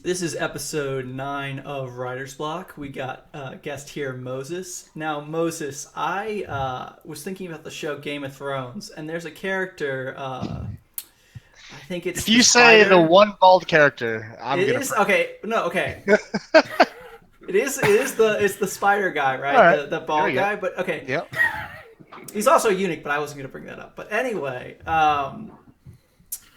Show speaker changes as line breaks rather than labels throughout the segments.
This is episode 9 of Writer's Block. We got guest here, Moses. Now, Moses, I was thinking about the show Game of Thrones, and there's a character, I think it's
If
the
you say the
spider.
one bald character, I'm
It
gonna
is,
forget.
okay, no, okay. It's the spider guy,
All
right?
right,
The
here we
bald
go.
guy, but okay.
Yep.
He's also a eunuch, but I wasn't going to bring that up. But anyway,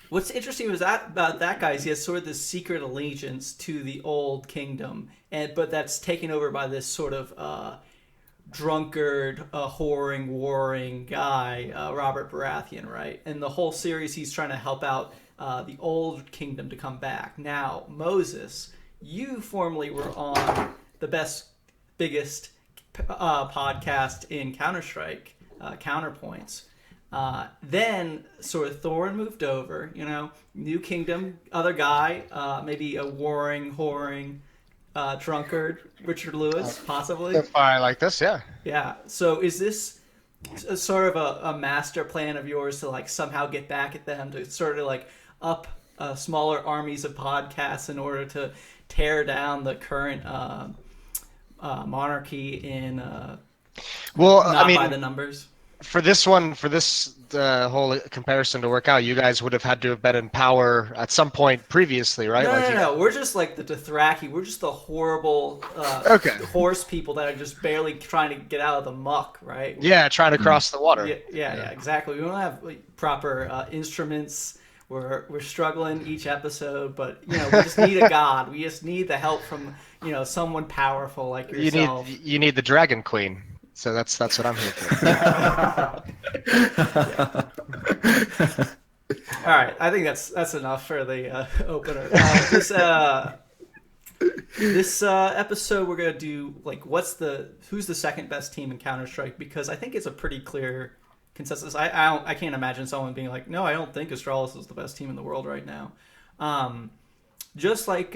what's interesting was that about that guy is he has sort of this secret allegiance to the old kingdom, but that's taken over by this sort of drunkard, whoring, warring guy, Robert Baratheon, right? And the whole series, he's trying to help out the old kingdom to come back. Now, Moses, you formerly were on the biggest podcast in Counter Strike, Counterpoints. Then sort of Thorin moved over, new kingdom, other guy, maybe a warring, whoring, drunkard, Richard Lewis, possibly.
If I like this, yeah.
Yeah. So is this a sort of a master plan of yours to like somehow get back at them to sort of like up smaller armies of podcasts in order to tear down the current monarchy in
Well, I
not by
mean,
the numbers?
for this one, for this whole comparison to work out, you guys would have had to have been in power at some point previously, right?
No,
Like
no,
you.
no. We're just like the Dothraki. We're just the horrible
Okay.
horse people that are just barely trying to get out of the muck, right?
Yeah, trying to cross the water.
Yeah, exactly. We don't have like, proper instruments. We're struggling each episode, but we just need a god. We just need the help from someone powerful like
You need
yourself.
you need the Dragon Queen. So that's what I'm here for.
All right, I think that's enough for the opener. This episode we're gonna do like who's the second best team in Counter Strike, because I think it's a pretty clear consensus. I can't imagine someone being like, no, I don't think Astralis is the best team in the world right now. Um, just like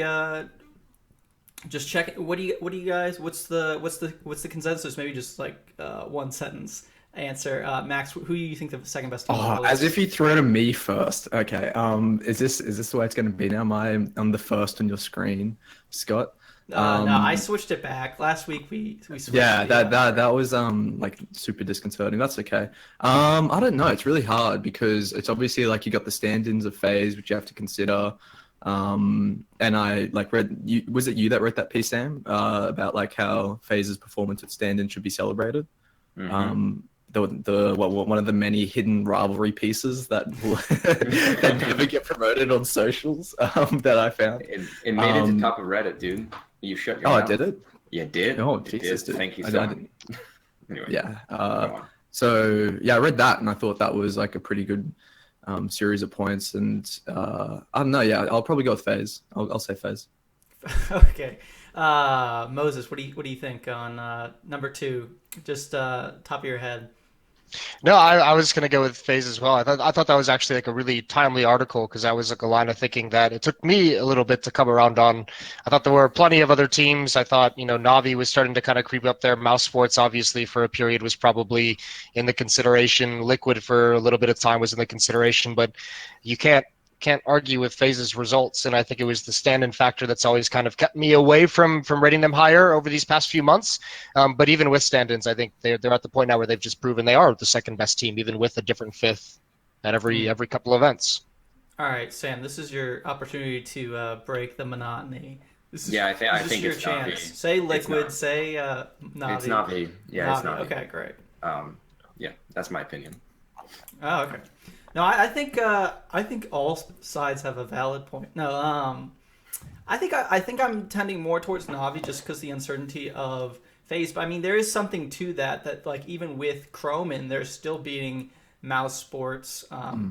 just check. What do you guys? What's the consensus? Maybe just like one sentence answer. Max, who do you think the second best team in the
Oh,
world
as
is?
if you threw it to me first. Okay. Is this the way it's going to be now? I'm the first on your screen, Scott.
No, I
Um,
switched it back. Last week we switched
yeah,
the
that was like super disconcerting. That's okay. I don't know. It's really hard because it's obviously like you got the stand-ins of phase, which you have to consider. And I like read. Was it you that wrote that piece, Sam, about like how phase's performance at stand-in should be celebrated?
Hmm.
Um, one of the many hidden rivalry pieces that that never get promoted on socials that I found.
It made it to
Um,
top of Reddit, dude. You shut your
oh,
mouth.
did it?
You did.
Oh,
You
Jesus,
did.
dude.
Thank you
I
so much.
didn't.
Anyway,
Yeah.
go on.
So yeah, I read that and I thought that was like a pretty good series of points. And I don't know. Yeah, I'll probably go with Faze. I'll say Faze.
Okay. Moses, what do you think on number two? Just top of your head.
No, I was going to go with FaZe as well. I thought that was actually like a really timely article because I was like a line of thinking that it took me a little bit to come around on. I thought there were plenty of other teams. I thought, Navi was starting to kind of creep up there. Mousesports, obviously, for a period was probably in the consideration. Liquid for a little bit of time was in the consideration, but you can't argue with FaZe's results, and I think it was the stand-in factor that's always kind of kept me away from rating them higher over these past few months. But even with stand-ins, I think they're at the point now where they've just proven they are the second best team, even with a different fifth at every couple of events.
All right, Sam, this is your opportunity to break the monotony.
Yeah, I
This is
think
your
it's
chance.
Navi.
Say
It's
Liquid.
not.
Say Navi.
It's Navi. Yeah, it's
Navi.
Navi.
Okay, great.
Yeah, that's my opinion.
Oh, okay. No, I think all sides have a valid point. No, I think I'm tending more towards Navi just because the uncertainty of phase. But I mean, there is something to that like even with Chromin, they're still beating Mouse Sports.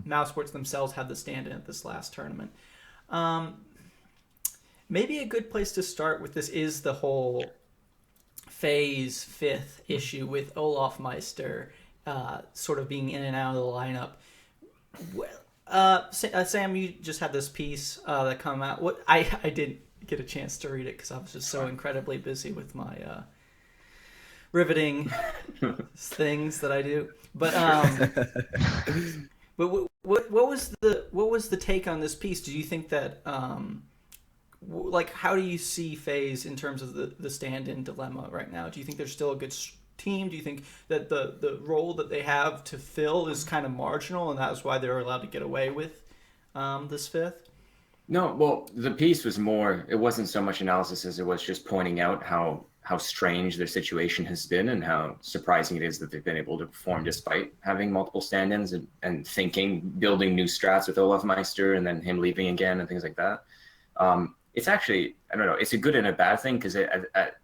Mouse Sports themselves had the stand-in at this last tournament. Um, Maybe a good place to start with this is the whole phase fifth issue with Olaf Meister sort of being in and out of the lineup. Well, Sam, you just had this piece that come out. What I didn't get a chance to read it because I was just so incredibly busy with my riveting things that I do. But what was the take on this piece? Do you think that like, how do you see FaZe in terms of the stand-in dilemma right now? Do you think they're still a good team? Do you think that the role that they have to fill is kind of marginal, and that's why they're allowed to get away with this fifth?
No, well, the piece was more, it wasn't so much analysis as it was just pointing out how strange their situation has been and how surprising it is that they've been able to perform despite having multiple stand-ins and building new strats with Olaf Meister and then him leaving again and things like that. It's actually, I don't know, it's a good and a bad thing because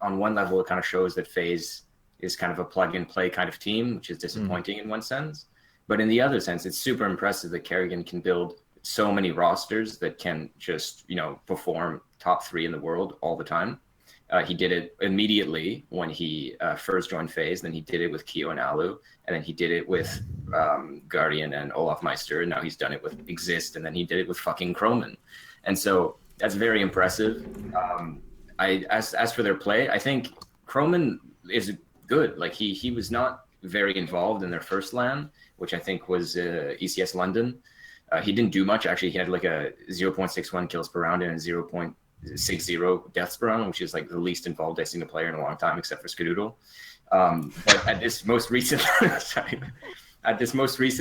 on one level, it kind of shows that FaZe is kind of a plug-and-play kind of team, which is disappointing in one sense. But in the other sense, it's super impressive that Kerrigan can build so many rosters that can just, perform top 3 in the world all the time. He did it immediately when he first joined FaZe. Then he did it with Keo and Alu. And then he did it with Guardian and Olaf Meister. And now he's done it with Exist. And then he did it with fucking Croman. And so that's very impressive. As for their play, I think Croman is good. Like he was not very involved in their first LAN, which I think was ECS London. He didn't do much. Actually, he had like a 0.61 kills per round and a 0.60 deaths per round, which is like the least involved I've seen a player in a long time, except for Skadoodle. But at this most recent,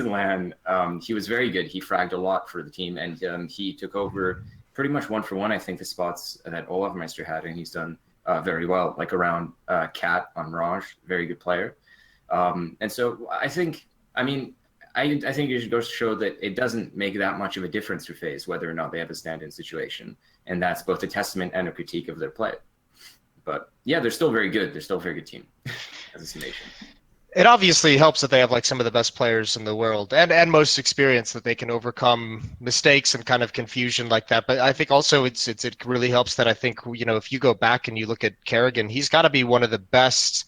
LAN, he was very good. He fragged a lot for the team, and he took over pretty much 1-for-1. I think the spots that Olaf Meister had, and he's done very well, like around Cat on Raj, very good player. And so I think it should go to show that it doesn't make that much of a difference for FaZe whether or not they have a stand-in situation, and that's both a testament and a critique of their play. But yeah, they're still very good. They're still a very good team as a summation.
It obviously helps that they have like some of the best players in the world and most experience that they can overcome mistakes and kind of confusion like that. But I think also it really helps that I think, if you go back and you look at Kerrigan, he's got to be one of the best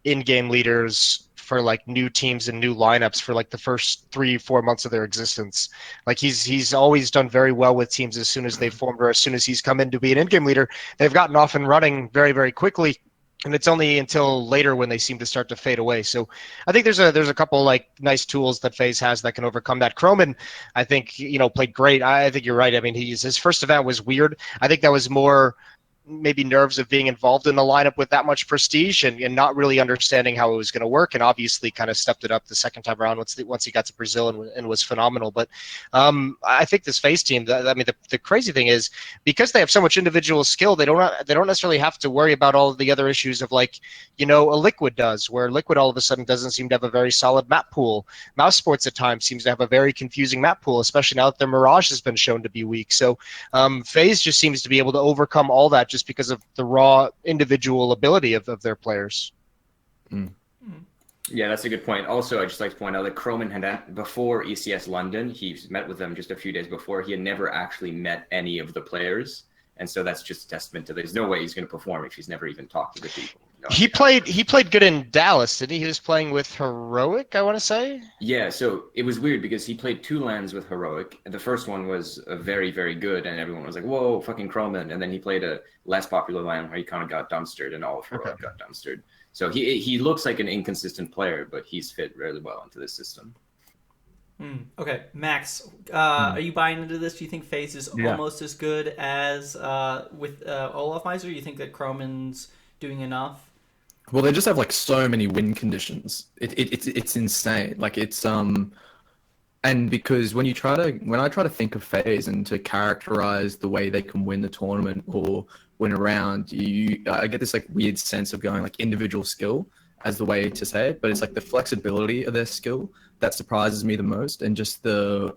in-game leaders for like new teams and new lineups for like the first 3-4 months of their existence. Like he's always done very well with teams as soon as they've formed or as soon as he's come in to be an in-game leader. They've gotten off and running very, very quickly. And it's only until later when they seem to start to fade away. So I think there's a couple like nice tools that FaZe has that can overcome that. Croman, I think, played great. I think you're right. I mean, his first event was weird. I think that was more maybe nerves of being involved in a lineup with that much prestige and not really understanding how it was going to work, and obviously kind of stepped it up the second time around once he got to Brazil and was phenomenal. But I think this FaZe team, the crazy thing is because they have so much individual skill, they don't necessarily have to worry about all of the other issues of like, a Liquid does, where Liquid all of a sudden doesn't seem to have a very solid map pool. Mousesports at times seems to have a very confusing map pool, especially now that their Mirage has been shown to be weak. So FaZe just seems to be able to overcome all that just because of the raw individual ability of their players.
Yeah, that's a good point. Also, I'd just like to point out that Croman had, before ECS London, he met with them just a few days before. He had never actually met any of the players. And so that's just a testament to there's no way he's going to perform if he's never even talked to the people.
He played good in Dallas, didn't he? He was playing with Heroic, I want to say.
Yeah, so it was weird because he played 2 LANs with Heroic. The first one was very, very good, and everyone was like, whoa, fucking Croman. And then he played a less popular LAN where he kind of got dumpstered, and all of Heroic got dumpstered. So he looks like an inconsistent player, but he's fit really well into this system.
Okay, Max, are you buying into this? Do you think FaZe is almost as good as with Olaf Meister? Do you think that Croman's doing enough?
Well, they just have like so many win conditions. It's insane. Like it's and because when I try to think of FaZe and to characterize the way they can win the tournament or win a round, I get this like weird sense of going like individual skill as the way to say it, but it's like the flexibility of their skill that surprises me the most, and just the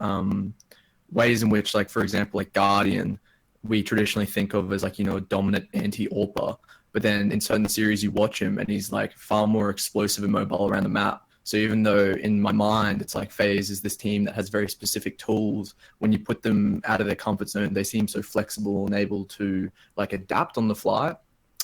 ways in which, like for example, like Guardian, we traditionally think of as like a dominant anti-AWPer. But then in certain series, you watch him and he's like far more explosive and mobile around the map. So even though in my mind, it's like FaZe is this team that has very specific tools, when you put them out of their comfort zone, they seem so flexible and able to like adapt on the fly.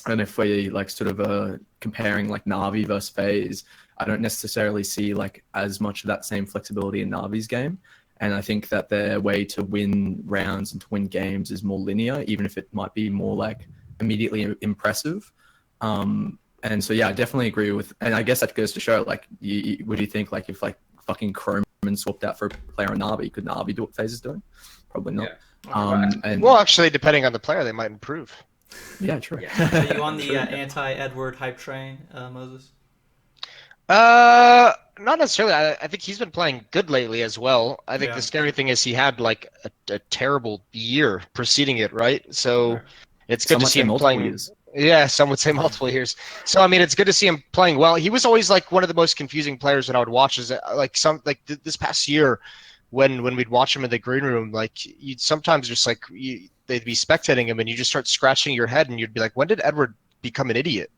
And if we like sort of comparing like Na'Vi versus FaZe, I don't necessarily see like as much of that same flexibility in Na'Vi's game. And I think that their way to win rounds and to win games is more linear, even if it might be more like immediately impressive. And so yeah, I definitely agree with, and I guess that goes to show like what do you think, like if like fucking Croman swapped out for a player on Na'Vi, could Na'Vi do what FaZe is doing? Probably not. And
Well, actually, depending on the player, they might improve.
yeah, true.
Are you on the anti-Edward hype train, Moses?
Not necessarily. I think he's been playing good lately as well. I think
Yeah.
the scary thing is he had like a terrible year preceding it, right? So it's good
Some
to
might
see
say
him
multiple
playing.
years.
Yeah, some would say multiple years. So I mean, it's good to see him playing well. He was always like one of the most confusing players that I would watch. Is like this past year, when we'd watch him in the green room, like you'd sometimes just like they'd be spectating him, and you just start scratching your head, and you'd be like, when did Edward become an idiot?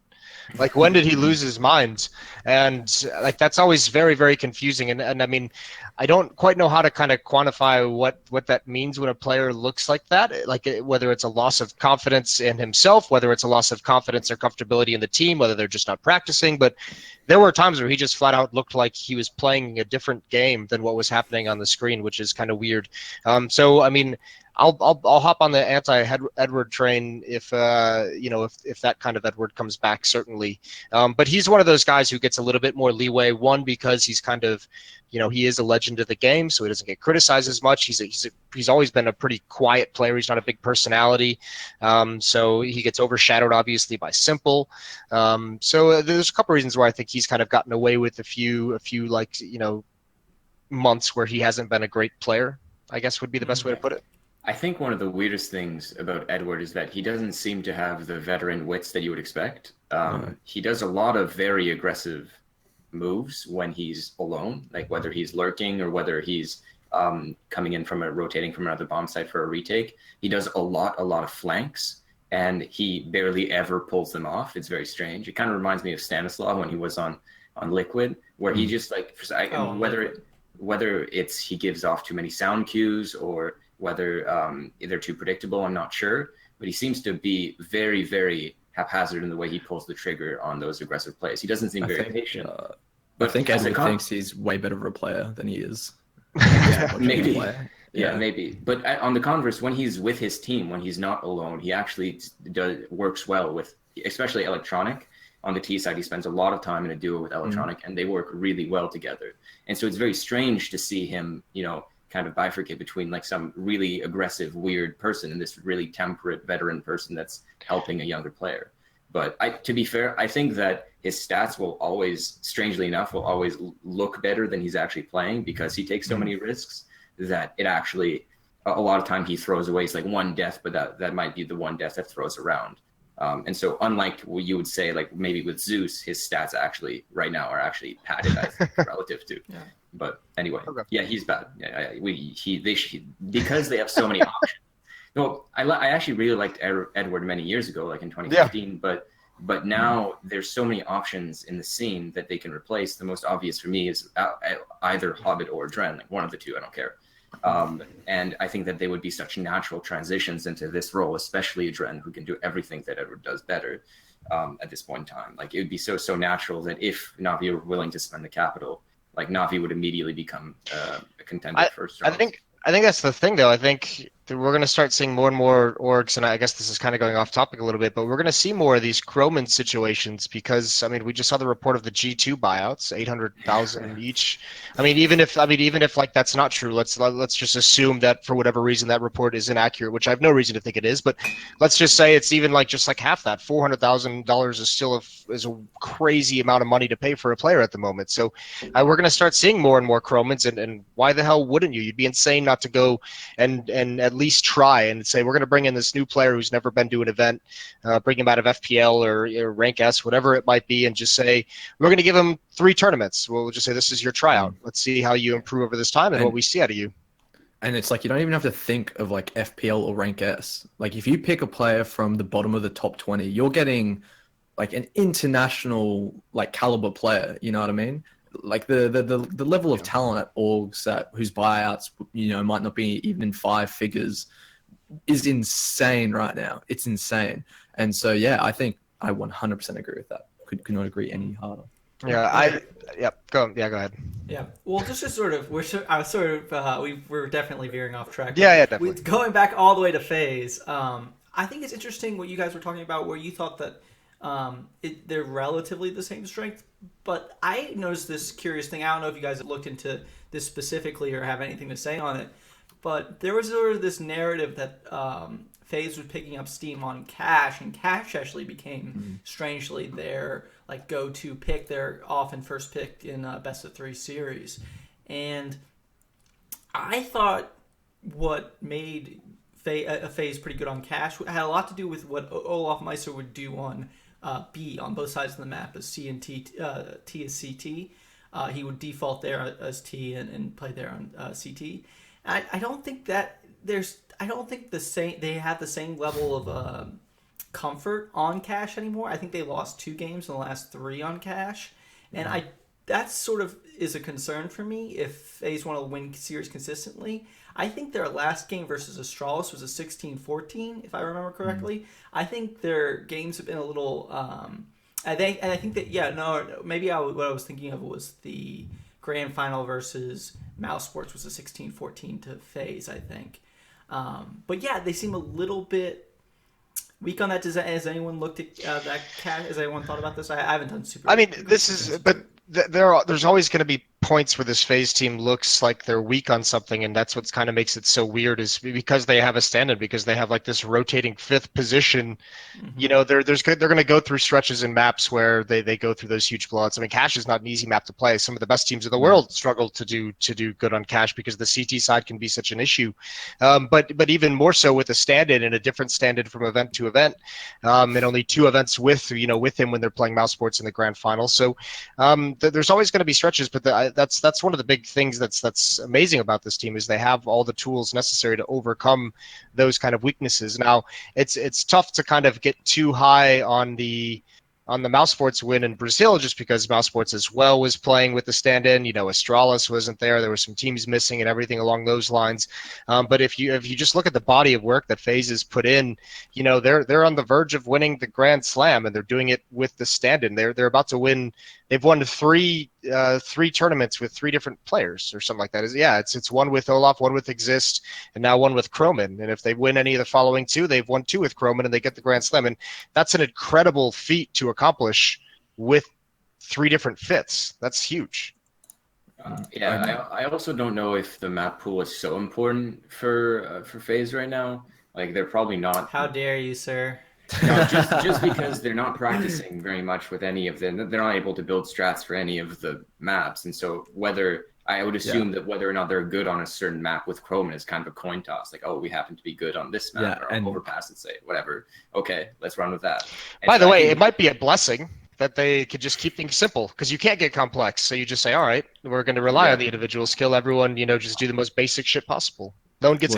Like when did he lose his mind? And like that's always very, very confusing. And I mean, I don't quite know how to kind of quantify what that means when a player looks like that. Like whether it's a loss of confidence in himself, whether it's a loss of confidence or comfortability in the team, whether they're just not practicing. But there were times where he just flat out looked like he was playing a different game than what was happening on the screen, which is kind of weird. So I mean, I'll hop on the anti Edward train if if that kind of Edward comes back, certainly. But he's one of those guys who gets a little bit more leeway. One, because he's kind of he is a legend of the game, so he doesn't get criticized as much. He's always been a pretty quiet player. He's not a big personality, so he gets overshadowed obviously by Simple. So there's a couple reasons why I think he's kind of gotten away with a few like months where he hasn't been a great player, I guess would be the best way to put it.
I think one of the weirdest things about Edward is that he doesn't seem to have the veteran wits that you would expect. He does a lot of very aggressive moves when he's alone, like whether he's lurking or whether he's coming in rotating from another bomb site for a retake. He does a lot of flanks, and he barely ever pulls them off. It's very strange. It kind of reminds me of Stanislav when he was on Liquid, where he just whether it's he gives off too many sound cues or whether they're too predictable, I'm not sure. But he seems to be very, very haphazard in the way he pulls the trigger on those aggressive plays. He doesn't seem very patient.
I think Edward thinks he's way better of a player than he is.
Maybe. Yeah, maybe. But on the converse, when he's with his team, when he's not alone, he actually works well with, especially Electronic. On the T side, he spends a lot of time in a duo with Electronic, and they work really well together. And so it's very strange to see him, kind of bifurcate between like some really aggressive, weird person and this really temperate veteran person that's helping a younger player. But to be fair, I think that his stats will always, strangely enough, will always look better than he's actually playing because he takes so many risks that it actually, a lot of time he throws away. It's like one death, but that might be the one death that throws around. And so unlike what you would say, like maybe with Zeus, his stats actually right now are actually padded, I think, relative to. Yeah. But anyway, yeah, he's bad. Yeah, because they have so many options. No, I actually really liked Edward many years ago, like in 2015. Yeah. But now there's so many options in the scene that they can replace. The most obvious for me is either Hobbit or Dren, like one of the two. I don't care. And I think that they would be such natural transitions into this role, especially Dren, who can do everything that Edward does better at this point in time. Like it would be so natural that if Na'Vi were willing to spend the capital, like Na'Vi would immediately become a contender first round.
I think that's the thing, though. I think that we're going to start seeing more and more orgs, and I guess this is kind of going off topic a little bit, but we're going to see more of these Croman situations because, I mean, we just saw the report of the G2 buyouts, 800,000 each. I mean, even if like that's not true, let's just assume that for whatever reason that report is inaccurate, which I have no reason to think it is, but let's just say it's even like just like half that. $400,000 is still a crazy amount of money to pay for a player at the moment. So we're going to start seeing more and more Cromans, and why the hell wouldn't you? You'd be insane not to go and at least try and say we're going to bring in this new player who's never been to an event, bring him out of FPL or Rank S, whatever it might be, and just say we're going to give him 3 tournaments. We'll just say this is your tryout. Let's see how you improve over this time and what we see out of you.
And it's like you don't even have to think of like FPL or Rank S. Like if you pick a player from the bottom of the top 20, you're getting like an international like caliber player. You know what I mean? Like the level of talent at orgs whose buyouts might not be even in 5 figures is insane right now. It's insane. And so yeah, I think I 100% agree with that. Could not agree any harder.
Yeah, go ahead.
Yeah, well, just to sort of, we're definitely veering off track.
Yeah, definitely.
Going back all the way to FaZe, I think it's interesting what you guys were talking about, where you thought that they're relatively the same strength, but I noticed this curious thing. I don't know if you guys have looked into this specifically or have anything to say on it, But there was sort of this narrative that FaZe was picking up steam on Cash, and Cash actually became strangely their like go-to pick. They're often first pick in best of 3 series, and I thought what made FaZe pretty good on Cash had a lot to do with what Olaf Meister would do on B on both sides of the map as C and T. T is CT. He would default there as T and play there on CT. I don't think that I don't think they have the same level of comfort on Cash anymore. I think they lost 2 games in the last 3 on Cash, and that sort of is a concern for me if FaZe want to win series consistently. I think their last game versus Astralis was a 16-14, if I remember correctly. I think their games have been a little. I think that maybe what I was thinking of was the grand final versus Mousesports was a 16-14 to FaZe, I think. But yeah, they seem a little bit weak on that design. Has anyone looked at that Cash? Has anyone thought about this? I haven't done super.
I mean, there's always going to be points where this FaZe team looks like they're weak on something, and that's what kind of makes it so weird is because they have a stand-in, because they have like this rotating 5th position. You know, they're going to go through stretches in maps where they go through those huge blowouts. I mean, Cash is not an easy map to play. Some of the best teams in the world struggle to do good on Cash because the CT side can be such an issue. But even more so with a stand-in and a different stand-in from event to event, and only 2 events with him when they're playing Mousesports in the grand final. So there's always going to be stretches, but that's one of the big things that's amazing about this team is they have all the tools necessary to overcome those kind of weaknesses. Now, it's tough to kind of get too high on the Mousesports win in Brazil just because Mousesports as well was playing with the stand-in. You know, Astralis wasn't there. There were some teams missing and everything along those lines. But if you just look at the body of work that FaZe has put in, you know, they're on the verge of winning the Grand Slam, and they're doing it with the stand-in. They're about to win. They've won 3 tournaments with 3 different players or something like that. It's one with Olaf, one with Exist, and now one with Chroman. And if they win any of the following 2, they've won 2 with Chroman, and they get the Grand Slam. And that's an incredible feat to accomplish with 3 different fits. That's huge.
I also don't know if the map pool is so important for FaZe right now. Like, they're probably not.
How dare you, sir?
No, just because they're not practicing very much with any of them, they're not able to build strats for any of the maps, and so I would assume that whether or not they're good on a certain map with Chroman is kind of a coin toss. Like, oh, we happen to be good on this map, or I'll overpass and say whatever. Okay, let's run with that. And
by the way, it might be a blessing that they could just keep things simple because you can't get complex. So you just say, all right, we're going to rely on the individual skill. Everyone, just do the most basic shit possible. No one gets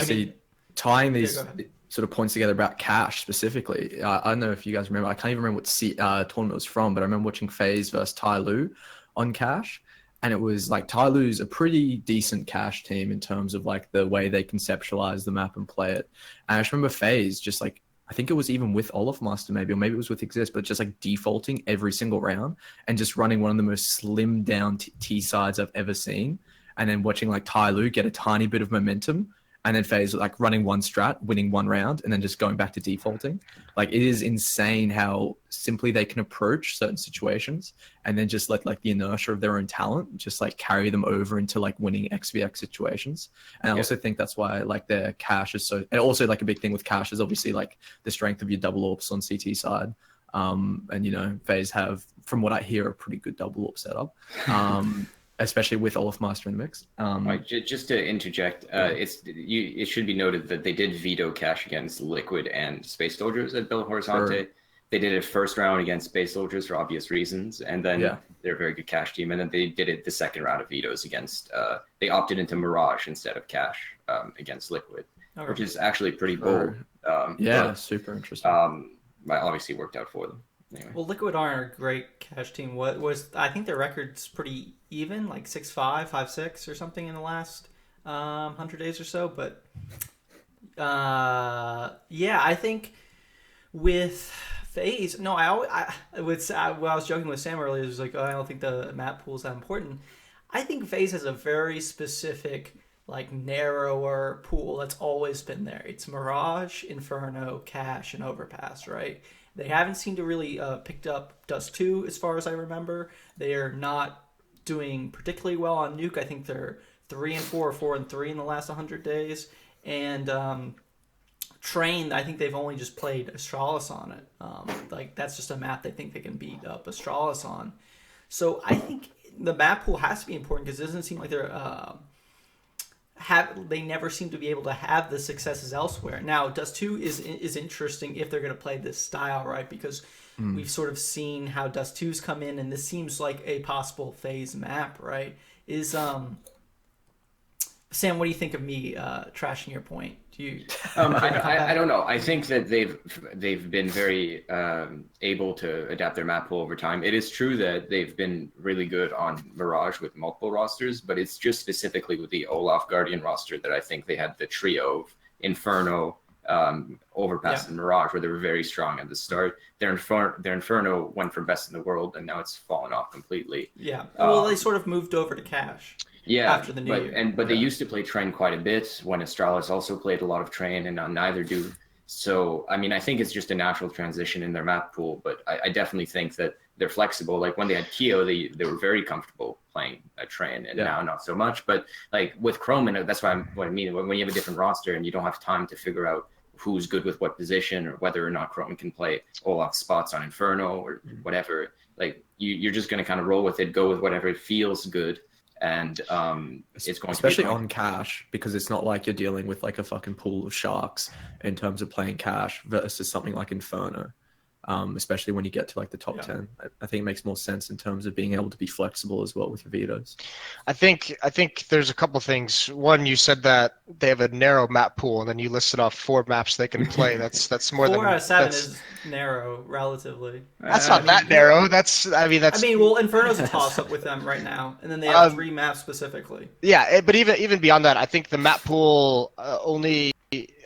tying these sort of points together about Cash specifically. I don't know if you guys remember. I can't even remember what tournament it was from, but I remember watching FaZe versus Tai Lu on Cash, and it was like Tai Lu's a pretty decent Cash team in terms of like the way they conceptualize the map and play it. And I just remember FaZe just like, I think it was even with Olaf Master maybe, or maybe it was with Exist, but just like defaulting every single round and just running one of the most slimmed down T sides I've ever seen, and then watching like Tai Lu get a tiny bit of momentum. And then FaZe like running one strat, winning one round, and then just going back to defaulting. Like, it is insane how simply they can approach certain situations and then just let like the inertia of their own talent just like carry them over into like winning XVX situations. And I also think that's why like their Cash is so, and also like a big thing with Cash is obviously like the strength of your double AWPs on CT side. And FaZe have, from what I hear, a pretty good double AWP setup. Especially with Olaf Master in the mix.
Just to interject, it should be noted that they did veto Cash against Liquid and Space Soldiers at Belo Horizonte. Sure. They did it first round against Space Soldiers for obvious reasons, and then they're a very good Cash team. And then they did it the second round of vetoes against. They opted into Mirage instead of Cash against Liquid, which is actually pretty bold.
Super interesting.
Obviously worked out for them. Anyway.
Well, Liquid are a great Cash team. I think their record's pretty even, like 6-5, 5-6 or something in the last 100 days or so. But I think with FaZe, I was joking with Sam earlier. It was like, I don't think the map pool is that important. I think FaZe has a very specific, like, narrower pool that's always been there. It's Mirage, Inferno, Cash, and Overpass, right? They haven't seemed to really picked up Dust 2 as far as I remember. They are not doing particularly well on Nuke. I think they're 3-4 or 4-3 in the last 100 days, and Train, I think they've only just played Astralis on it. Like that's just a map they think they can beat up Astralis on. So I think the map pool has to be important because it doesn't seem like they never seem to be able to have the successes elsewhere. Now, Dust 2 is interesting if they're going to play this style, right? Because we've sort of seen how Dust 2's come in, and this seems like a possible FaZe map, right? Sam, what do you think of me trashing your point? Do you?
I don't know. I think that they've been very able to adapt their map pool over time. It is true that they've been really good on Mirage with multiple rosters, but it's just specifically with the Olaf Guardian roster that I think they had the trio of Inferno, Overpass, and Mirage, where they were very strong at the start. Their Inferno went from best in the world, and now it's fallen off completely.
Yeah. Well, they sort of moved over to Cash.
Yeah,
after the new year.
But they used to play Train quite a bit when Astralis also played a lot of Train, and now neither do. So, I mean, I think it's just a natural transition in their map pool, but I definitely think that they're flexible. Like when they had Keo, they were very comfortable playing a Train, and now not so much. But like with Chrome, and that's what I mean. When you have a different roster and you don't have time to figure out who's good with what position or whether or not Chrome can play Olaf spots on Inferno or whatever, like you're just going to kind of roll with it, go with whatever feels good. And it's going
especially
to be
on Cash, because it's not like you're dealing with like a fucking pool of sharks in terms of playing Cash versus something like Inferno. Especially when you get to like the top 10. I think it makes more sense in terms of being able to be flexible as well with your vetoes.
I think there's a couple things. One, you said that they have a narrow map pool, and then you listed off 4 maps they can play. That's more
4
than
4 out of 7 is narrow, relatively.
That's not that narrow.
Well, Inferno's a toss-up with them right now, and then they have 3 maps specifically.
Yeah, but even beyond that, I think the map pool only.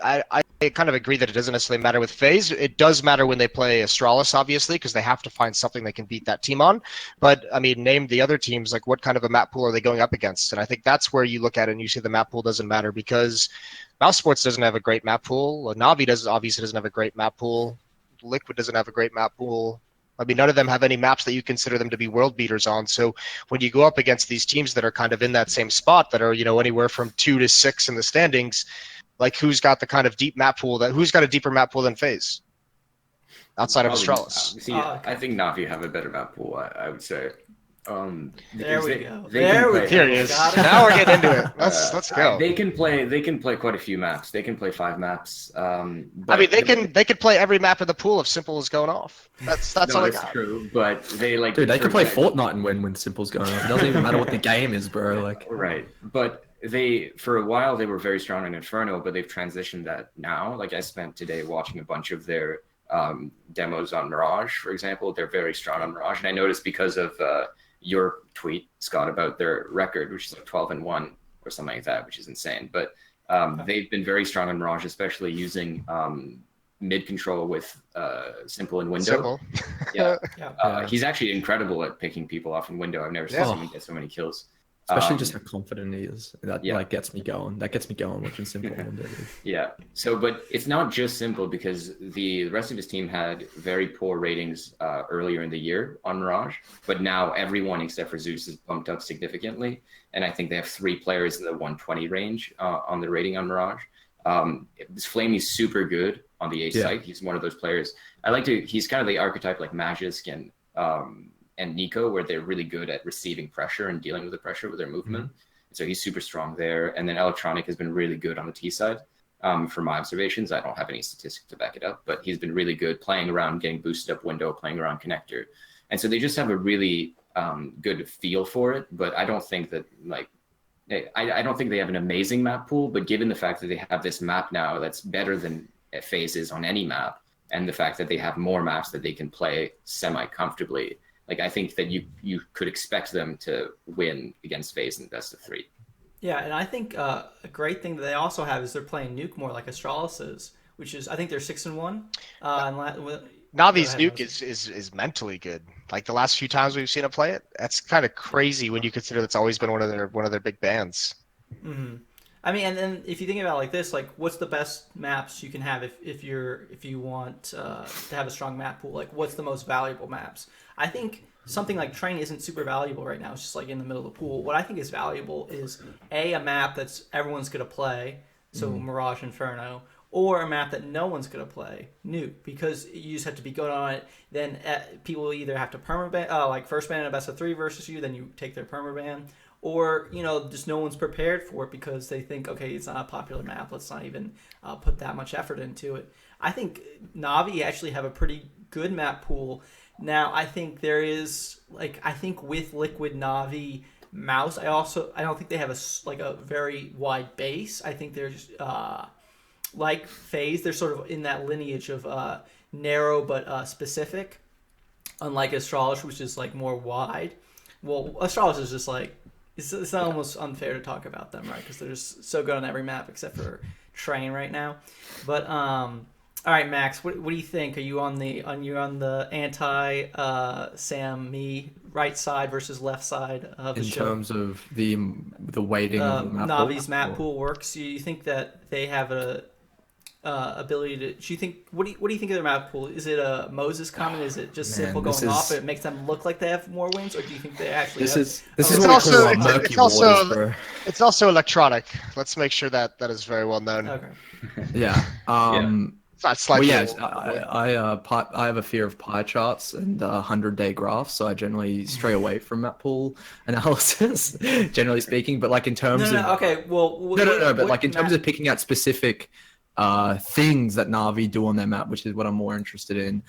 I kind of agree that it doesn't necessarily matter with FaZe. It does matter when they play Astralis, obviously, because they have to find something they can beat that team on. But, I mean, name the other teams, like what kind of a map pool are they going up against? And I think that's where you look at it and you see the map pool doesn't matter because Mousesports doesn't have a great map pool. Navi obviously doesn't have a great map pool. Liquid doesn't have a great map pool. I mean, none of them have any maps that you consider them to be world beaters on. So when you go up against these teams that are kind of in that same spot that are, anywhere from 2 to 6 in the standings, like who's got the kind of deep map pool who's got a deeper map pool than FaZe outside of Astralis?
I think Navi have a better map pool. I would say.
There we go.
Here he is. Now we're getting into it. Let's go.
They can play quite a few maps. They can play 5 maps.
I mean, they could play every map in the pool if Simple is going off. That's all I got.
That's true. But they
Dude, they can play Fortnite and win when Simple's going off. It doesn't even matter what the game is, bro. Like
right, but. For a while they were very strong in Inferno, but they've transitioned that now. Like I spent today watching a bunch of their demos on Mirage, for example. They're very strong on Mirage, and I noticed because of your tweet, Scott, about their record, which is like 12-1 or something like that, which is insane. But they've been very strong on Mirage, especially using mid control with Simple and Window.
Simple.
He's actually incredible at picking people off in Window. I've never seen someone get so many kills.
Especially just how confident he is. That like gets me going. That gets me going watching Simple.
Yeah. So, but it's not just Simple because the rest of his team had very poor ratings earlier in the year on Mirage, but now everyone except for Zeus is bumped up significantly, and I think they have 3 players in the 120 range on the rating on Mirage. Flamey's super good on the A site. He's one of those players. He's kind of the archetype like Magisk and Nico, where they're really good at receiving pressure and dealing with the pressure with their movement. So he's super strong there. And then Electronic has been really good on the T side. From my observations, I don't have any statistics to back it up, but he's been really good playing around, getting boosted up window, playing around connector. And so they just have a really good feel for it. But I don't think that I don't think they have an amazing map pool, but given the fact that they have this map now that's better than FaZe is on any map, and the fact that they have more maps that they can play semi-comfortably, like I think that you could expect them to win against FaZe in the best of 3.
Yeah, and I think a great thing that they also have is they're playing Nuke more like Astralis is, which is I think they're 6-1.
Navi's Nuke is mentally good. Like the last few times we've seen him play it, that's kind of crazy when you consider that's always been one of their big bands.
Mm-hmm. I mean, and then if you think about it like this, like what's the best maps you can have if you want to have a strong map pool? Like what's the most valuable maps? I think something like Train isn't super valuable right now. It's just like in the middle of the pool. What I think is valuable is a map that's everyone's gonna play, so Mirage Inferno, or a map that no one's gonna play, Nuke, because you just have to be good on it. Then people will either have to permaban, like first ban in a best of 3 versus you, then you take their permaban, or just no one's prepared for it because they think, okay, it's not a popular map, let's not even put that much effort into it. I think Navi actually have a pretty good map pool. Now, I think there is, I think with Liquid, Navi, Mouse, I don't think they have a very wide base. I think they're just, like FaZe, they're sort of in that lineage of narrow but specific, unlike Astralis, which is like more wide. Well, Astralis is just like, it's almost unfair to talk about them, right? Because they're just so good on every map except for Train right now. But all right, Max, what do you think? Are you on the anti Sam me right side versus left side of the show?
In terms of the weighting of the map
Navi's
pool?
map pool works. Do you think that they have a ability to? Do you think what do you think of their map pool? Is it a Moses comment? Is it just simple going off? It makes them look like they have more wins, or do you think they actually?
It's also electronic. Let's make sure that is very well known.
Okay.
Yeah.
Not slightly.
Well, yeah, I have a fear of pie charts and 100-day graphs, so I generally stray away from map pool analysis, generally speaking. But like in terms of
okay, well,
but like in terms of picking out specific things that Na'Vi do on their map, which is what I'm more interested in.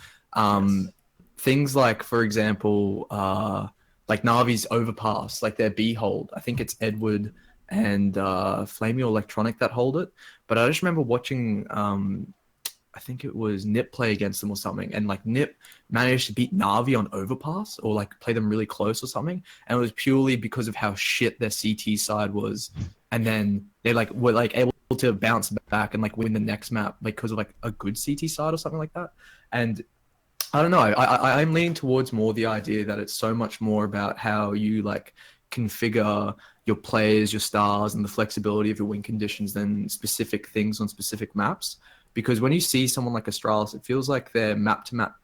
Things like, for example, like Na'Vi's overpass, like their B hold. I think it's Edward and Flamio Electronic that hold it. But I just remember watching. I think it was Nip play against them or something, and like Nip managed to beat Na'Vi on overpass or like play them really close or something, and it was purely because of how shit their CT side was, and then they were able to bounce back and like win the next map because of like a good CT side or something like that. And I don't know, I'm leaning towards more the idea that it's so much more about how you like configure your players, your stars, and the flexibility of your win conditions than specific things on specific maps. Because when you see someone like Astralis, it feels like their map-to-map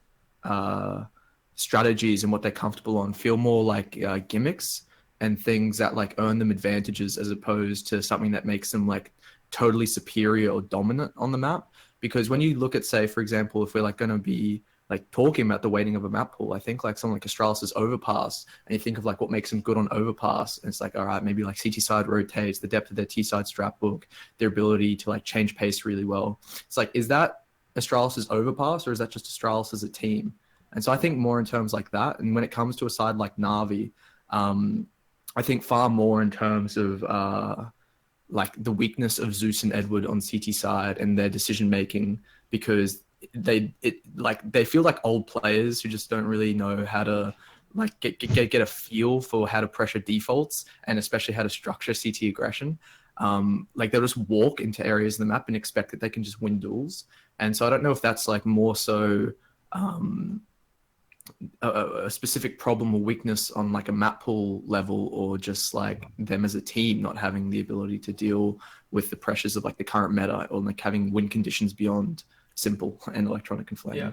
strategies and what they're comfortable on feel more like gimmicks and things that like earn them advantages as opposed to something that makes them like totally superior or dominant on the map. Because when you look at, say, for example, if we're like going to be like talking about the weighting of a map pool, I think like someone like Astralis' overpass, and you think of like what makes them good on overpass, and it's like, all right, maybe like CT side rotates, the depth of their T side strap book, their ability to like change pace really well. It's like, is that Astralis' overpass or is that just Astralis as a team? And so I think more in terms like that. And when it comes to a side like Na'Vi, I think far more in terms of like the weakness of Zeus and Edward on CT side and their decision making, because they feel like old players who just don't really know how to like get a feel for how to pressure defaults and especially how to structure CT aggression. Like they'll just walk into areas of the map and expect that they can just win duels. And so I don't know if that's like more so a specific problem or weakness on like a map pool level, or just like them as a team not having the ability to deal with the pressures of like the current meta, or like having win conditions beyond simple and electronic and flame.
Yeah.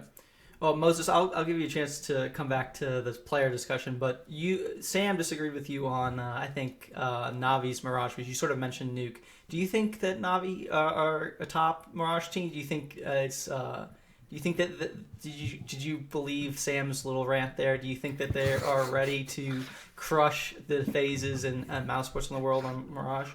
Well, Moses, I'll give you a chance to come back to the player discussion, but Sam disagreed with you on I think Navi's Mirage, because you sort of mentioned Nuke. Do you think that Navi are a top Mirage team? Do you think do you think that did you believe Sam's little rant there? Do you think that they are ready to crush the phases and Mousesports in the world on Mirage?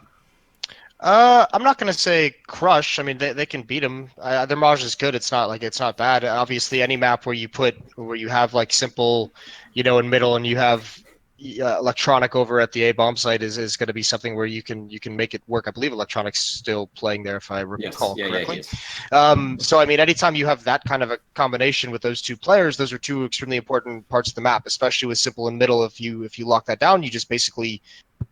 I'm not going to say crush. I mean, they can beat them. Their Mirage is good. It's not bad. Obviously, any map where you have like simple, in middle, and you have electronic over at the A bomb site is going to be something where you can make it work. I believe electronic's still playing there, if I recall correctly. So I mean, anytime you have that kind of a combination with those two players, those are two extremely important parts of the map, especially with simple and middle. If you lock that down, you just basically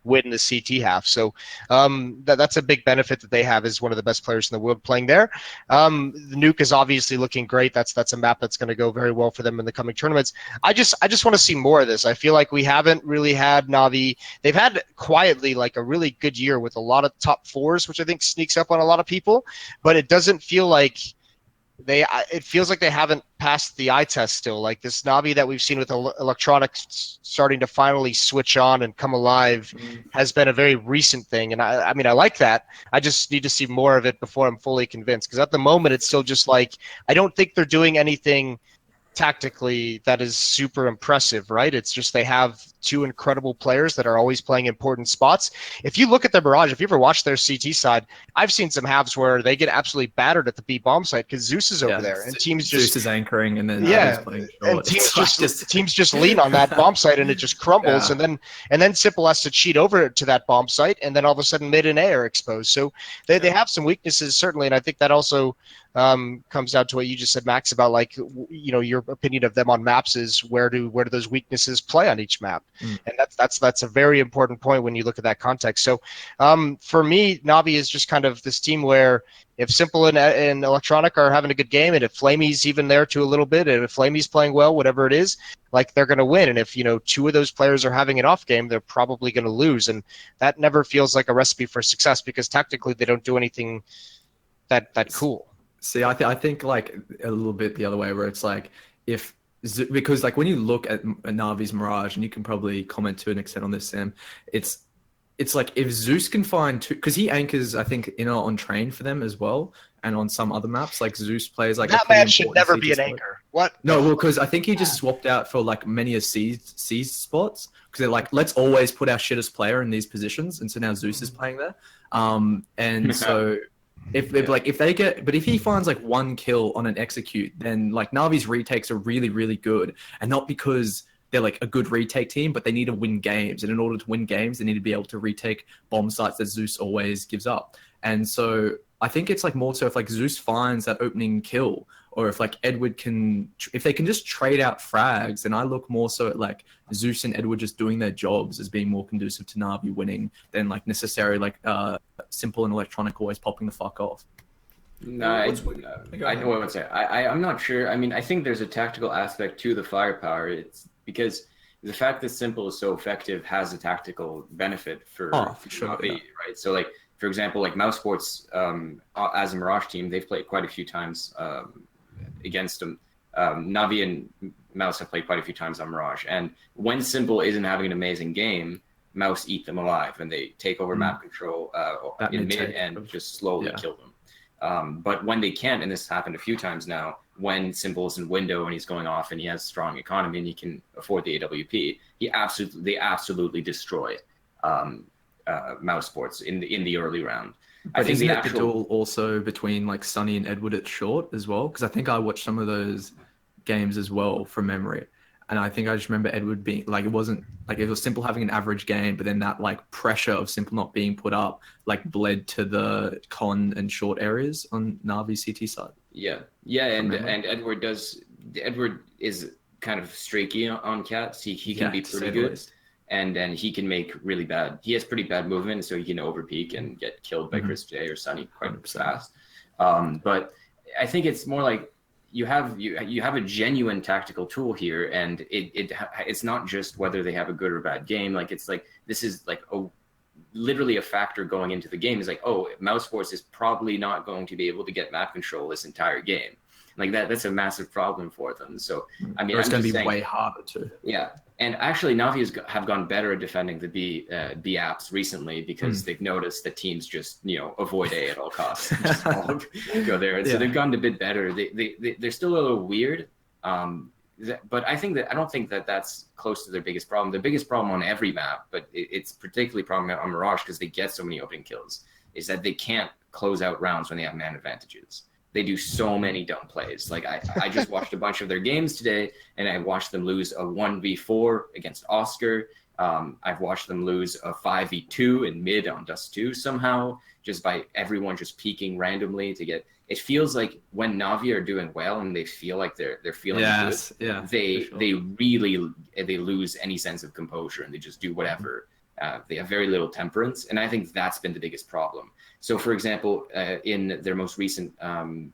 win the CT half. So that's a big benefit that they have, is one of the best players in the world playing there. The Nuke is obviously looking great. That's a map that's going to go very well for them in the coming tournaments. I just want to see more of this. I feel like we haven't really had Navi. They've had quietly like a really good year with a lot of top fours, which I think sneaks up on a lot of people, but it doesn't feel like it feels like they haven't passed the eye test still. Like this Navi that we've seen with electronics starting to finally switch on and come alive has been a very recent thing. And I mean, I like that. I just need to see more of it before I'm fully convinced. Because at the moment, it's still just like, I don't think they're doing anything tactically that is super impressive, right? It's just they have two incredible players that are always playing important spots. If you look at their barrage, if you ever watch their CT side, I've seen some halves where they get absolutely battered at the B bomb site because Zeus is over there and teams just
Zeus is anchoring and then
yeah,
playing
and
short.
teams just lean on that bomb site and it just crumbles, and then Simple has to cheat over to that bomb site, and then all of a sudden mid and A are exposed. So they have some weaknesses certainly, and I think that also comes down to what you just said, Max, about like your opinion of them on maps is where do those weaknesses play on each map, and that's a very important point when you look at that context. So for me, Navi is just kind of this team where if Simple and Electronic are having a good game, and if Flamey's even there too a little bit, and if Flamey's playing well, whatever it is, like they're going to win. And if two of those players are having an off game, they're probably going to lose, and that never feels like a recipe for success because tactically they don't do anything that cool.
See, I think like a little bit the other way, where it's like because like when you look at Navi's Mirage, and you can probably comment to an extent on this, Sam, it's like if Zeus can find two, because he anchors, I think, on train for them as well, and on some other maps, like Zeus plays like
that man should never be an anchor. What?
No, well, because I think he just swapped out for like many a C spots, because they're like, let's always put our shittest player in these positions, and so now Zeus is playing there, and so. If he finds like one kill on an execute, then like Navi's retakes are really, really good, and not because they're like a good retake team, but they need to win games. And in order to win games, they need to be able to retake bomb sites that Zeus always gives up. And so I think it's like more so if like Zeus finds that opening kill, or if like Edward if they can just trade out frags, then I look more so at like Zeus and Edward just doing their jobs as being more conducive to Navi winning than like necessarily like Simple and Electronic always popping the fuck off.
No, I know what I would say. I'm not sure. I mean, I think there's a tactical aspect to the firepower. It's because the fact that Simple is so effective has a tactical benefit for
sure,
Navi, right? So like, for example, like Mousesports, as a Mirage team, they've played quite a few times against them. Navi and Mouse have played quite a few times on Mirage, and when Simple isn't having an amazing game, Mouse eat them alive, and they take over map control in mid and just slowly kill them. But when they can't, and this happened a few times now, when Simple's in window and he's going off and he has strong economy and he can afford the AWP, they absolutely destroy Mousesports in the early round.
But I think the duel also between like Sunny and Edward at short as well, because I think I watched some of those games as well from memory, and I think I just remember Edward being like, it wasn't like it was Simple having an average game, but then that like pressure of Simple not being put up like bled to the con and short areas on Navi's CT side. And Edward
is kind of streaky on cats. He can be pretty good. And then he can make really bad. He has pretty bad movement, so he can overpeak and get killed by Chris J or Sunny quite fast. But I think it's more like you have a genuine tactical tool here, and it's not just whether they have a good or bad game. Like it's like this is like literally a factor going into the game. Is like, Mousesports is probably not going to be able to get map control this entire game. Like that's a massive problem for them. So I mean,
it's going to be way harder too.
Yeah, and actually, Navi have gone better at defending the B apps recently because they've noticed that teams just avoid A at all costs, and just all go there. And so they've gone a bit better. They're still a little weird, but I don't think that that's close to their biggest problem. Their biggest problem on every map, but it's particularly problem on Mirage because they get so many opening kills, is that they can't close out rounds when they have man advantages. They do so many dumb plays. Like I just watched a bunch of their games today, and I watched them lose a 1v4 against Oscar. I've watched them lose a 5v2 in mid on Dust 2 somehow, just by everyone just peeking randomly to get. It feels like when Navi are doing well and they feel like they're feeling good, they lose any sense of composure and they just do whatever. They have very little temperance, and I think that's been the biggest problem. So, for example, in their most recent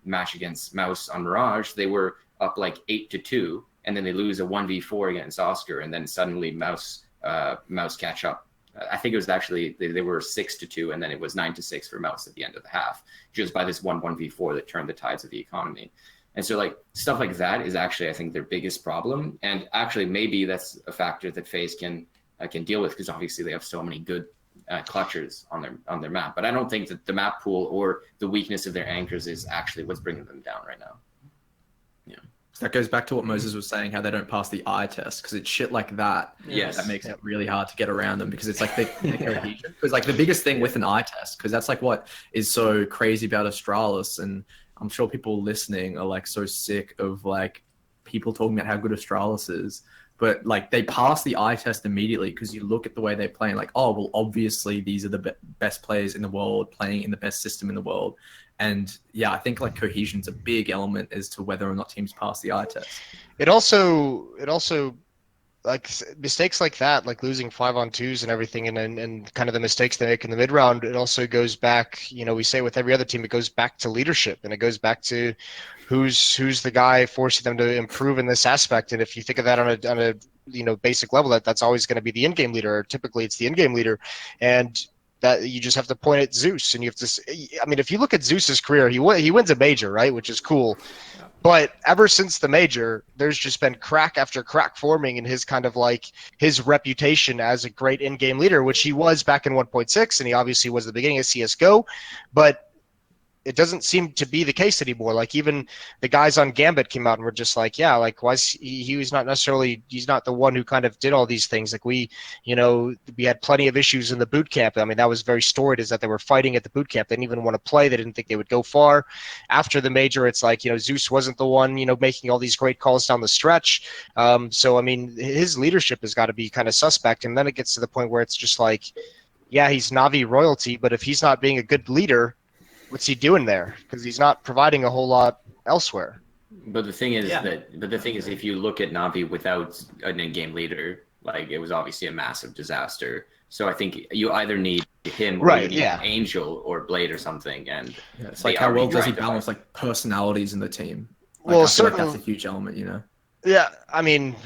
match against Mouse on Mirage, they were up like 8-2, and then they lose a 1v4 against Oscar, and then suddenly Mouse catch up. I think it was actually they were 6-2, and then it was 9-6 for Mouse at the end of the half, just by this 1v4 that turned the tides of the economy. And so like stuff like that is actually, I think, their biggest problem. And actually, maybe that's a factor that FaZe can deal with, because obviously they have so many good clutchers on their map. But I don't think that the map pool or the weakness of their anchors is actually what's bringing them down right now. Yeah.
So that goes back to what Moses was saying, how they don't pass the eye test, because it's shit like that.
Yes.
That makes it really hard to get around them, because it's like the cohesion. Because like the biggest thing with an eye test, because that's like what is so crazy about Astralis, and I'm sure people listening are like so sick of like people talking about how good Astralis is, but like they pass the eye test immediately because you look at the way they're playing, like, oh, well, obviously these are the best players in the world playing in the best system in the world. And yeah, I think like cohesion's a big element as to whether or not teams pass the eye test.
It also like mistakes like that, like losing 5-on-2s and everything, and kind of the mistakes they make in the mid round, it also goes back, we say with every other team, it goes back to leadership, and it goes back to who's the guy forcing them to improve in this aspect. And if you think of that on a basic level, that's always going to be the in-game leader, or typically it's the in-game leader, and that you just have to point at Zeus, and you have to. I mean, if you look at Zeus's career, he wins a major, right, which is cool. But ever since the major, there's just been crack after crack forming in his kind of like his reputation as a great in-game leader, which he was back in 1.6, and he obviously was at the beginning of CSGO, but it doesn't seem to be the case anymore. Like even the guys on Gambit came out and were just like, yeah, like he was not necessarily, he's not the one who kind of did all these things. Like we had plenty of issues in the boot camp. I mean, that was very storied, is that they were fighting at the boot camp. They didn't even want to play. They didn't think they would go far. After the major, it's like, Zeus wasn't the one, making all these great calls down the stretch. So, I mean, his leadership has got to be kind of suspect. And then it gets to the point where it's just like, yeah, he's Na'Vi royalty, but if he's not being a good leader, what's he doing there? Because he's not providing a whole lot elsewhere.
But the thing is if you look at Na'Vi without an in-game leader, like it was obviously a massive disaster. So I think you either need him, or you need Angel or Blade or something, and
it's like how well does he balance like personalities in the team? Like,
well,
I feel like
certainly
that's a huge element,
Yeah, I mean,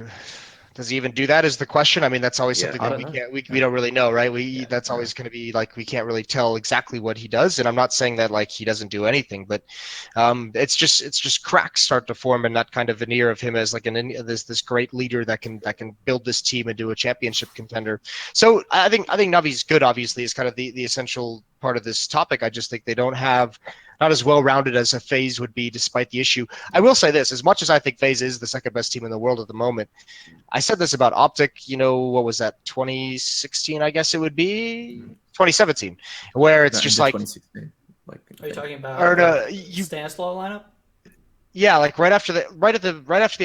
does he even do that is the question. I mean, that's always something that we don't really know, right? That's always going to be like, we can't really tell exactly what he does. And I'm not saying that like he doesn't do anything, but it's just cracks start to form in that kind of veneer of him as like this great leader that can build this team into a championship contender. So I think Navi's good, obviously, is kind of the essential part of this topic. I just think they don't have not as well-rounded as a FaZe would be, despite the issue. I will say this, as much as I think FaZe is the second best team in the world at the moment, I said this about Optic, what was that, 2016, I guess it would be? 2017, where it's just like...
2016.
Are you talking about Stanislaw lineup?
Yeah, like right after the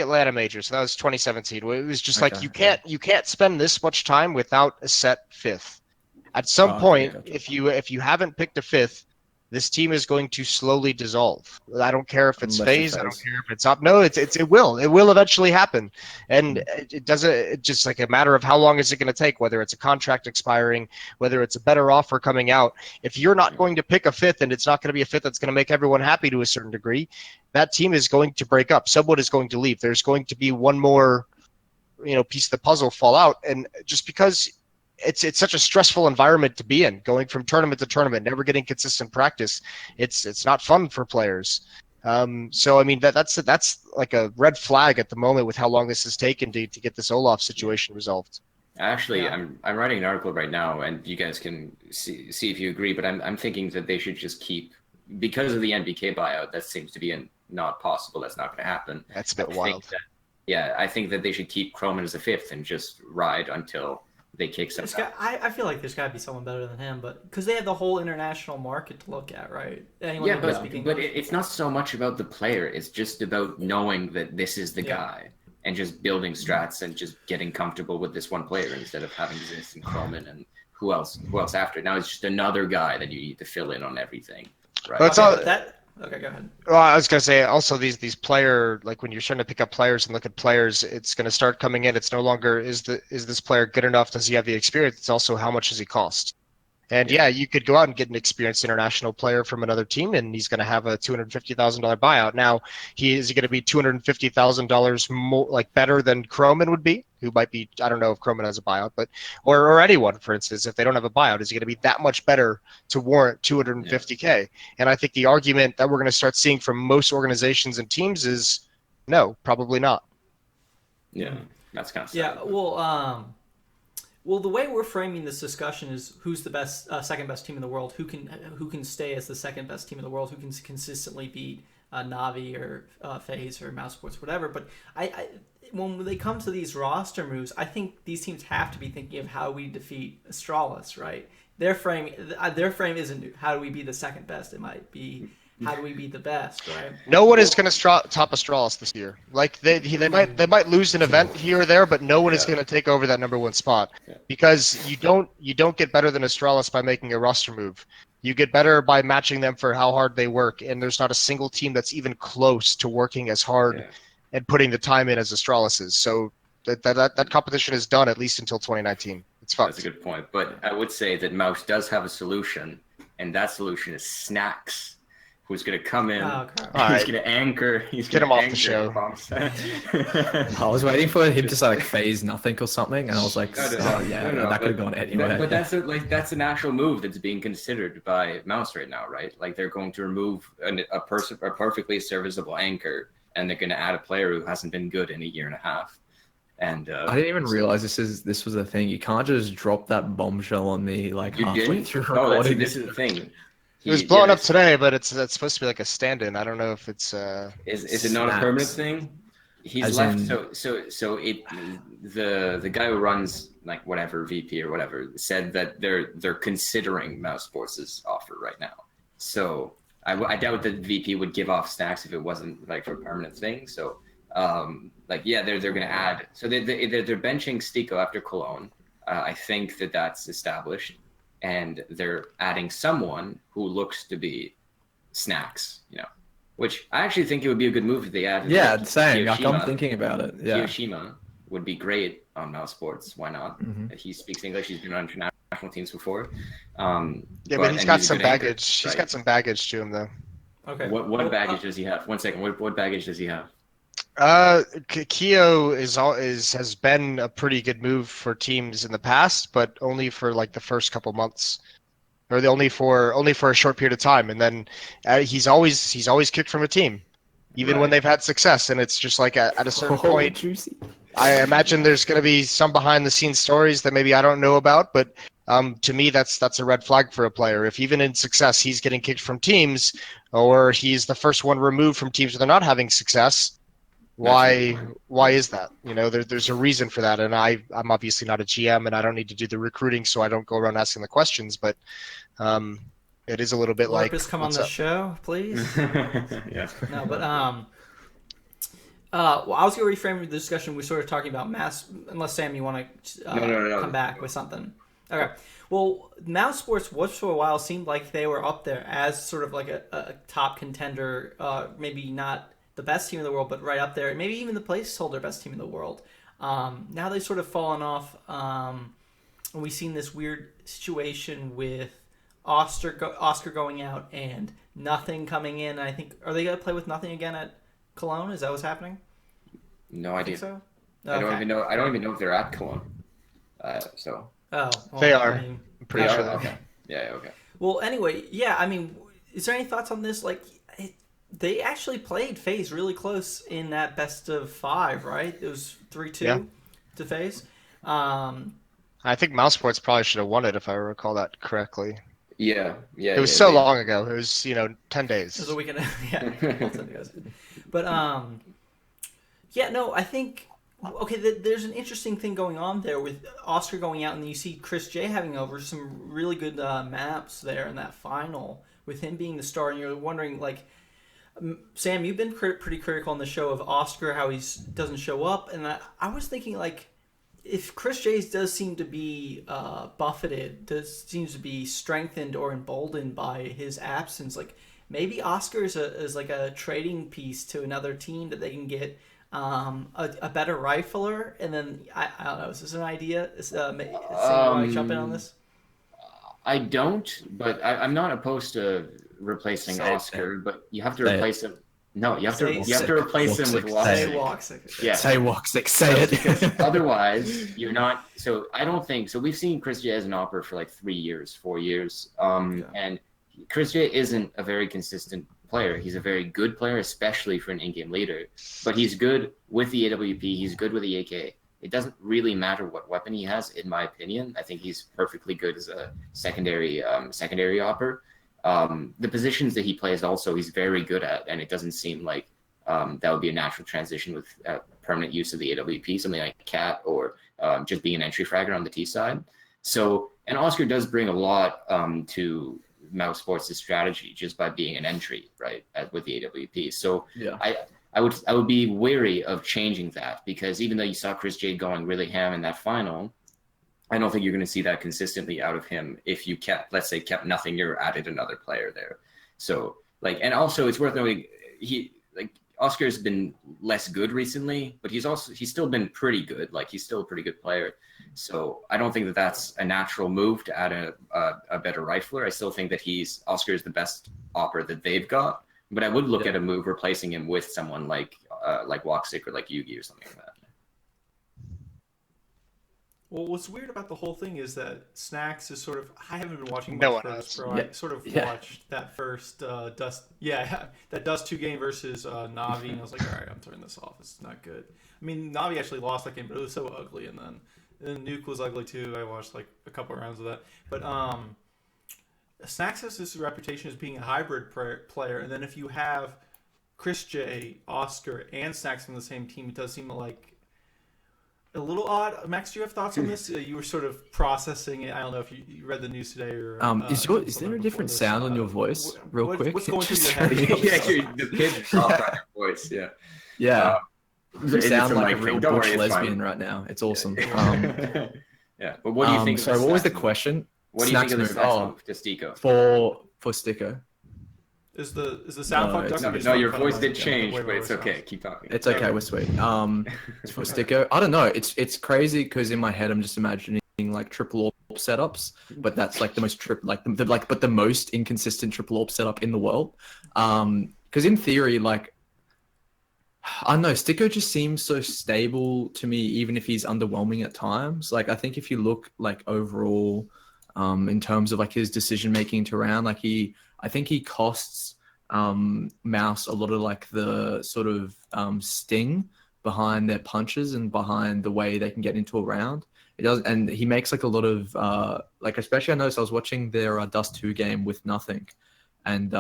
Atlanta major, so that was 2017. It was just like you can't spend this much time without a set fifth. At some point, if you haven't picked a fifth, this team is going to slowly dissolve. I don't care if it's FaZe. I don't care if it's up. No, it will. It will eventually happen, and it's just like a matter of how long is it going to take. Whether it's a contract expiring, whether it's a better offer coming out. If you're not going to pick a fifth, and it's not going to be a fifth that's going to make everyone happy to a certain degree, that team is going to break up. Someone is going to leave. There's going to be one more, piece of the puzzle fall out, and just because. It's such a stressful environment to be in, going from tournament to tournament, never getting consistent practice. It's not fun for players. So I mean that's like a red flag at the moment with how long this has taken to get this Olaf situation resolved.
Actually, I'm writing an article right now, and you guys can see if you agree. But I'm thinking that they should just keep, because of the NBK buyout. That seems to be not possible. That's not going to happen.
That's a bit wild.
I think that they should keep Croman as a fifth and just ride until they kick some.
I feel like there's got to be someone better than him, but because they have the whole international market to look at, right?
But it's not so much about the player. It's just about knowing that this is the guy, and just building strats and just getting comfortable with this one player instead of having Zeus and Croman and who else after. Now it's just another guy that you need to fill in on everything. Right.
Okay, go ahead.
Well, I was going to say also these player, like when you're trying to pick up players and look at players, it's going to start coming in. It's no longer is this player good enough? Does he have the experience? It's also how much does he cost? And yeah, you could go out and get an experienced international player from another team, and he's going to have a $250,000 buyout. Now, is he going to be $250,000 more like better than Croman would be? Who might be, I don't know if Croman has a buyout, but or anyone, for instance, if they don't have a buyout, is he going to be that much better to warrant 250K? And I think the argument that we're going to start seeing from most organizations and teams is no, probably not.
Yeah, that's kind of sad.
Yeah, well, the way we're framing this discussion is who's the best, second best team in the world, who can stay as the second best team in the world, who can consistently beat Navi or FaZe or Mousesports, whatever. But I when they come to these roster moves, I think these teams have to be thinking of how we defeat Astralis, right? Their frame isn't how do we be the second best. It might be how do we be the best, right?
No one is going to top Astralis this year. Like they might lose an event here or there, but no one is going to take over that number one spot because you don't get better than Astralis by making a roster move. You get better by matching them for how hard they work, and there's not a single team that's even close to working as hard and putting the time in as Astralis is. So that competition is done at least until 2019. It's fucked.
That's a good point, but I would say that Mouse does have a solution, and that solution is Snacks. Who's going to come in?
Oh,
he's going to anchor. He's
Get him
off
the show.
I was waiting for him to say like FaZe nothing or something, and I was like,
No,
that could have gone anywhere.
But that's an actual move that's being considered by Mouse right now, right? Like they're going to remove a perfectly serviceable anchor, and they're going to add a player who hasn't been good in a year and a half. And
I didn't even realize this was a thing. You can't just drop that bombshell on me like halfway through recording.
This is the thing.
It was blown up today, but it's supposed to be like a stand-in. I don't know if it's.
Is it not a permanent thing? He's left. So the guy who runs like whatever VP or whatever said that they're considering Mousesports' offer right now. So I doubt that VP would give off Snacks if it wasn't like for a permanent thing. So they're gonna add. So they're benching Stico after Cologne. I think that's established. And they're adding someone who looks to be Snacks, which I actually think it would be a good move if they added.
Yeah, same. Like, I'm thinking about it. Yeah,
Kiyoshima would be great on Mousesports. Why not?
Mm-hmm.
He speaks English. He's been on international teams before.
But he's got some baggage. He's got some baggage to him, though.
Okay.
What baggage does he have? 1 second. What baggage does he have?
Kyo has been a pretty good move for teams in the past, but only for like the first couple months, or only for a short period of time, and then he's always kicked from a team, even when they've had success, and it's just like at a certain point.
Juicy.
I imagine there's going to be some behind the scenes stories that maybe I don't know about, but to me that's a red flag for a player. If even in success he's getting kicked from teams, or he's the first one removed from teams where they're not having success. Why is that? There's a reason for that, and I'm obviously not a GM, and I don't need to do the recruiting, so I don't go around asking the questions. But it is a little bit like.
Come on the show, please.
Yeah.
No, but well, I was going to reframe the discussion. We sort of talking about unless Sam, you want to come back with something. Okay. Well, Mousesports for a while seemed like they were up there as sort of like a top contender, maybe not the best team in the world, but right up there. Maybe even the placeholder best team in the world. Now they've sort of fallen off. And we've seen this weird situation with Oscar going out and Nothing coming in. I think, are they going to play with Nothing again at Cologne? Is that what's happening?
No idea.
So?
Okay. I don't even know if they're at Cologne. So.
Oh, well,
they are. I'm pretty sure.
Okay. Yeah. Okay.
Well, anyway, yeah. I mean, is there any thoughts on this? Like, they actually played FaZe really close in that best of 5, right? It was 3-2 to FaZe.
I think Mousesports probably should have won it if I recall that correctly.
Yeah.
It was so long ago. It was 10 days.
It was a weekend. But I think. Okay, there's an interesting thing going on there with Oscar going out, and you see Chris J having over some really good maps there in that final with him being the star, and you're wondering, like, Sam, you've been pretty critical on the show of Oscar, how he doesn't show up, and I was thinking, like, if Chris J does seem to be buffeted, seems to be strengthened or emboldened by his absence, like, maybe Oscar is like a trading piece to another team that they can get a better rifler, and then I don't know. Is this an idea? Want to jump in on this?
I don't, but I'm not opposed to replacing
Say it,
Oscar, but you have to
Say it.
replace him. No, you have
Say
to replace him with
Say
Say
Waxic.
Woxic.
Yeah.
Say Woxic, say
Because
it.
otherwise, you're not. So I don't think so. We've seen Chris J as an opera for like 3 years, 4 years, and Chris J isn't a very consistent player. He's a very good player, especially for an in-game leader. But he's good with the AWP. He's good with the AK. It doesn't really matter what weapon he has, in my opinion. I think he's perfectly good as a secondary opper. The positions that he plays also he's very good at, and it doesn't seem like that would be a natural transition with permanent use of the AWP, something like Cat or just being an entry fragger on the T side. So, and Oscar does bring a lot to Mousesports' strategy just by being an entry, right, with the AWP. So
Yeah.
I would be wary of changing that, because even though you saw Chris J going really ham in that final, I don't think you're going to see that consistently out of him if you kept nothing, you're added another player there. So like, and also it's worth noting Oscar's been less good recently, but he's still been pretty good. Like he's still a pretty good player. So I don't think that that's a natural move to add a better rifler. I still think that Oscar is the best opper that they've got, but I would look at a move replacing him with someone like Woxic or like Yugi or something like that.
Well, what's weird about the whole thing is that Snacks is sort of. I haven't been watching
No
much
one
first,
has.
bro. I sort of watched that first Dust. Yeah, that Dust 2 game versus Navi, and I was like, all right, I'm turning this off. It's not good. I mean, Navi actually lost that game, but it was so ugly, and then Nuke was ugly too. I watched like a couple rounds of that, but Snacks has this reputation as being a hybrid player, and then if you have Chris J, Oscar, and Snacks on the same team, it does seem like a little odd. Max, do you have thoughts on this? You were sort of processing it. I don't know if you read the news today or.
Is there a different sound on your voice, real quick?
What's going through your head?
The pitch dropped on your voice. Yeah.
Yeah. You
It's
sound
a
like a
mic
real
thing. Don't
butch
worry, it's
lesbian
fine.
right now. It's awesome.
Yeah, but what do you think?
Sorry, what was the question?
What do you think of the
Snacks
Snacks
move?
move to Stico?
For Sticko.
Is the sound
No,
fucked
it's
up?
not.
No, your voice did change, but it's okay. Keep talking.
It's okay. We're sweet. For Sticko, I don't know. It's crazy because in my head I'm just imagining like triple AWP setups, but that's like the most but the most inconsistent triple AWP setup in the world. Because in theory, like I don't know, Sticko just seems so stable to me, even if he's underwhelming at times. Like I think if you look like overall, in terms of like his decision making to round, like I think he costs Mouse a lot of like the sort of sting behind their punches and behind the way they can get into a round. It does, and he makes like a lot of like, especially I noticed I was watching their Dust 2 game with Nothing, and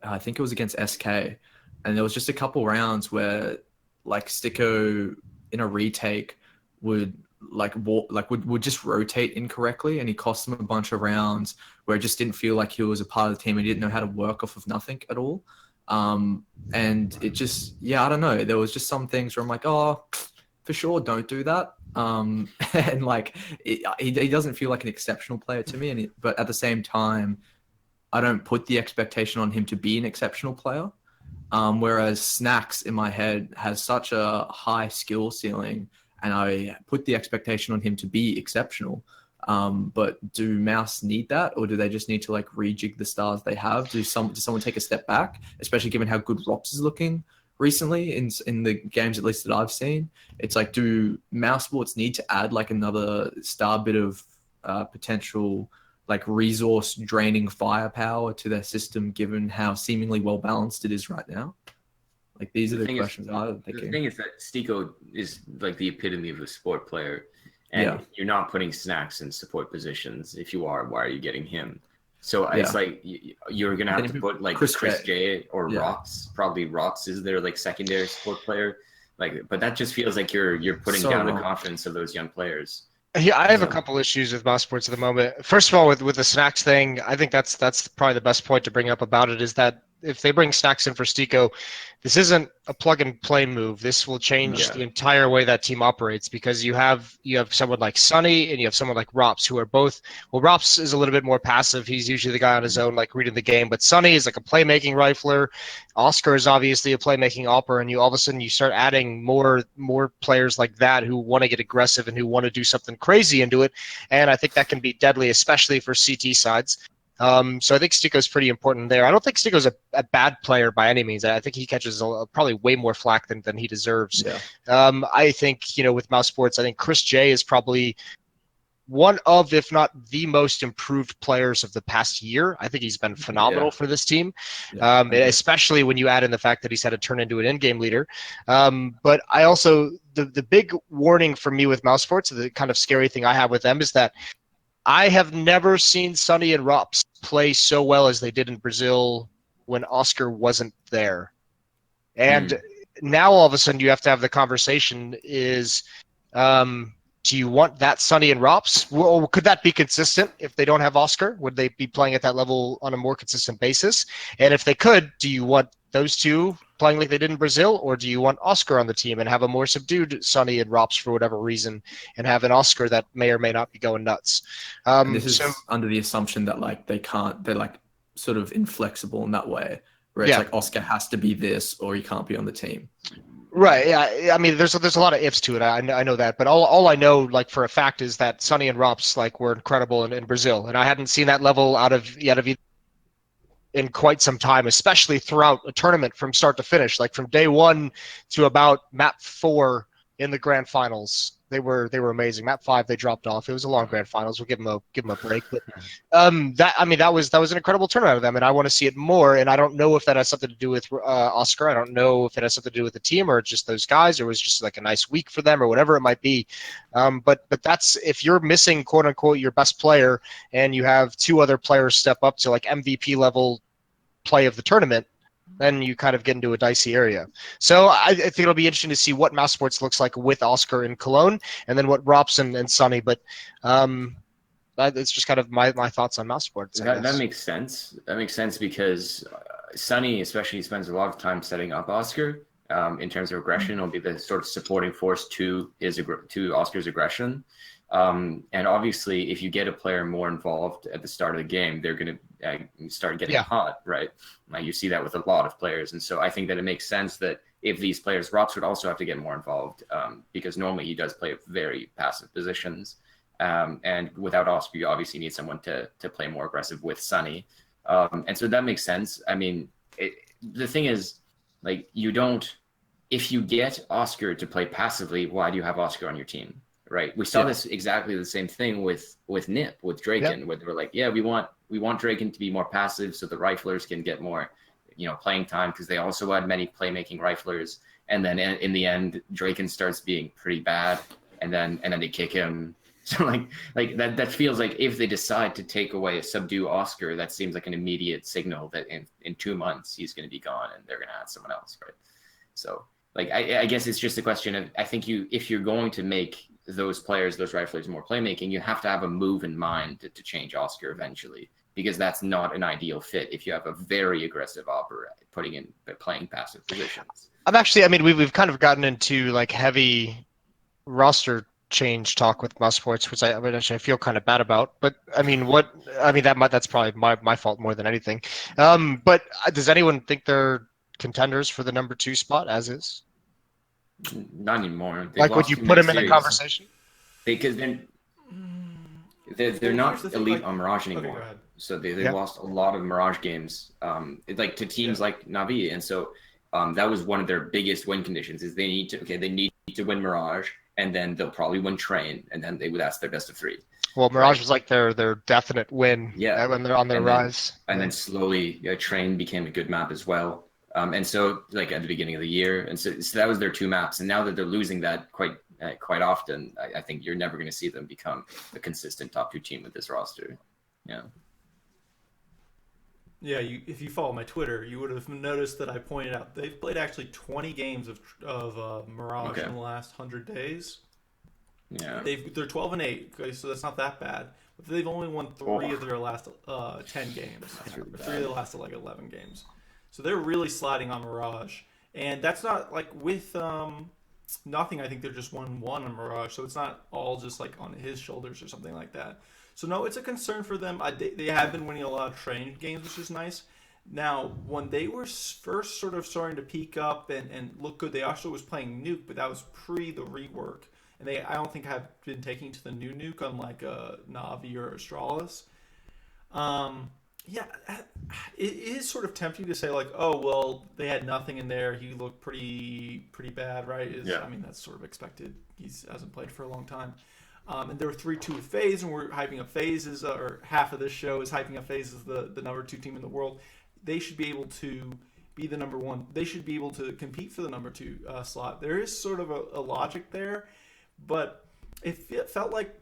I think it was against SK, and there was just a couple rounds where like Sticko in a retake would would just rotate incorrectly, and he cost them a bunch of rounds where it just didn't feel like he was a part of the team and he didn't know how to work off of Nothing at all. And it just, I don't know. There was just some things where I'm like, oh, for sure, don't do that. And like, he doesn't feel like an exceptional player to me. But at the same time, I don't put the expectation on him to be an exceptional player. Whereas Snacks in my head has such a high skill ceiling, and I put the expectation on him to be exceptional. But do Mouse need that, or do they just need to like rejig the stars they have? Does someone take a step back, especially given how good Rops is looking recently in the games, at least that I've seen? It's like, do Mousesports need to add like another star bit of potential like resource draining firepower to their system, given how seemingly well balanced it is right now? Like, these are the questions I'm thinking.
The thing is that Stico is like the epitome of a support player, and you're not putting Snacks in support positions. If you are, why are you getting him? So it's like you're gonna have to put like Chris J or Rots. Probably Rots is their like secondary support player. Like, but that just feels like you're putting down the confidence of those young players.
Yeah, I have a couple issues with Mousesports at the moment. First of all, with the Snacks thing, I think that's probably the best point to bring up about it, is that if they bring Stacks in for Stico, this isn't a plug and play move. This will change the entire way that team operates, because you have someone like Sunny and you have someone like Rops, who are both, well, Rops is a little bit more passive. He's usually the guy on his own, like reading the game, but Sunny is like a playmaking rifler. Oscar is obviously a playmaking opper, and you all of a sudden you start adding more players like that who want to get aggressive and who want to do something crazy into it, and I think that can be deadly, especially for CT sides. So I think Stico's pretty important there. I don't think Stico's a bad player by any means. I think he catches probably way more flack than he deserves.
Yeah.
I think, with Mousesports, I think Chris J is probably one of, if not the most improved players of the past year. I think he's been phenomenal for this team, especially when you add in the fact that he's had to turn into an in-game leader. But I also, the big warning for me with Mousesports, the kind of scary thing I have with them, is that I have never seen Sunny and Rops play so well as they did in Brazil when Oscar wasn't there. And now all of a sudden you have to have the conversation is, do you want that Sunny and Rops? Well, could that be consistent if they don't have Oscar? Would they be playing at that level on a more consistent basis? And if they could, do you want those two playing like they did in Brazil, or do you want Oscar on the team and have a more subdued Sunny and Rops for whatever reason, and have an Oscar that may or may not be going nuts?
And this is under the assumption that like they're like sort of inflexible in that way, where it's like Oscar has to be this or he can't be on the team.
Right. Yeah. I mean, there's a lot of ifs to it. I know that, but all I know, like for a fact, is that Sunny and Rops like were incredible in Brazil, and I hadn't seen that level out of in quite some time, especially throughout a tournament from start to finish, like from day one to about map 4 in the grand finals. They were amazing. Map 5 they dropped off. It was a long grand finals. We'll give them a break, but that was an incredible tournament out of them, and I want to see it more. And I don't know if that has something to do with Oscar. I don't know if it has something to do with the team or just those guys, or it was just like a nice week for them or whatever it might be. But that's, if you're missing quote unquote your best player and you have 2 other players step up to like MVP level play of the tournament, then you kind of get into a dicey area. So I think it'll be interesting to see what Mousesports looks like with Oscar in Cologne, and then what Rops and Sunny. But it's just kind of my thoughts on Mousesports.
That makes sense. That makes sense because Sunny especially spends a lot of time setting up Oscar. In terms of aggression, will be the sort of supporting force to Oscar's aggression. And obviously, if you get a player more involved at the start of the game, they're going to start getting hot, right? You see that with a lot of players. And so I think that it makes sense that if these players, Rops would also have to get more involved because normally he does play very passive positions. And without Oscar, you obviously need someone to play more aggressive with Sunny. And so that makes sense. I mean, the thing is, like, if you get Oscar to play passively, why do you have Oscar on your team? Right. We saw this exactly the same thing with Nip, with Draken, where they were like, we want Draken to be more passive so the riflers can get more, playing time, because they also had many playmaking riflers. And then in the end, Draken starts being pretty bad, and then they kick him. So like that feels like if they decide to take away, subdue Oscar, that seems like an immediate signal that in 2 months he's going to be gone and they're going to add someone else, right? So like I guess it's just a question of, I think if you're going to make those players, those riflers, more playmaking, you have to have a move in mind to change Oscar eventually, because that's not an ideal fit if you have a very aggressive opera playing passive positions.
We've kind of gotten into like heavy roster change talk with Mousesports, which I feel kind of bad about. But that's probably my fault more than anything. But does anyone think they're contenders for the number 2 spot as is?
Not anymore.
Like, would you put them in the conversation?
Because they're not elite on Mirage anymore. So they lost a lot of Mirage games, like to teams like Navi, and so that was one of their biggest win conditions. Is they need to win Mirage, and then they'll probably win Train, and then that's their best of 3.
Well, Mirage was like their definite win. When they're on their rise.
And then slowly, Train became a good map as well. And so, like at the beginning of the year, and so that was their 2 maps. And now that they're losing that quite often, I think you're never going to see them become a consistent top 2 team with this roster. Yeah.
Yeah, if you follow my Twitter, you would have noticed that I pointed out they've played actually 20 games of Mirage in the last 100 days.
Yeah,
they're 12-8, okay, so that's not that bad. But they've only won 3 of their last 10 games.
That's really bad.
3 of the last 11 games. So they're really sliding on Mirage. And that's not like with nothing. I think they're just 1-1 on Mirage. So it's not all just like on his shoulders or something like that. So no, it's a concern for them. They have been winning a lot of training games, which is nice. Now, when they were first sort of starting to peak up and look good, they also was playing Nuke, but that was pre the rework. And I don't think, have been taking to the new Nuke, unlike Navi or Astralis. Yeah, it is sort of tempting to say, like, oh, well, they had nothing in there. He looked pretty bad, right?
Yeah.
I mean, that's sort of expected. He hasn't played for a long time. And there were 3-2 with FaZe, and we're hyping up FaZe or half of this show is hyping up FaZe as the number 2 team in the world. They should be able to be the number 1. They should be able to compete for the number 2 slot. There is sort of a logic there, but it felt like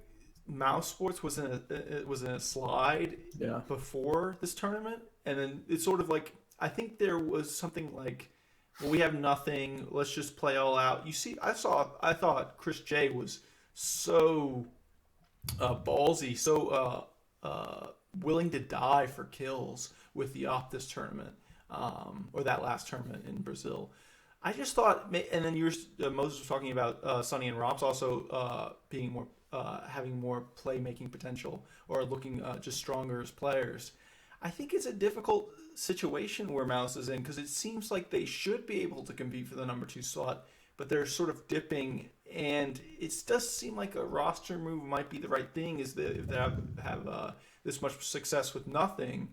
Mousesports was in a slide before this tournament, and then it's sort of like, I think there was something like, well, we have nothing, let's just play all out. You see, I thought Chris J was so ballsy, so willing to die for kills with the Optus tournament, or that last tournament in Brazil. I just thought, and then Moses was talking about Sonny and Rops also being more, having more playmaking potential, or looking just stronger as players. I think it's a difficult situation where Mouse is in, because it seems like they should be able to compete for the number 2 slot, but they're sort of dipping, and it does seem like a roster move might be the right thing, if they have this much success with nothing.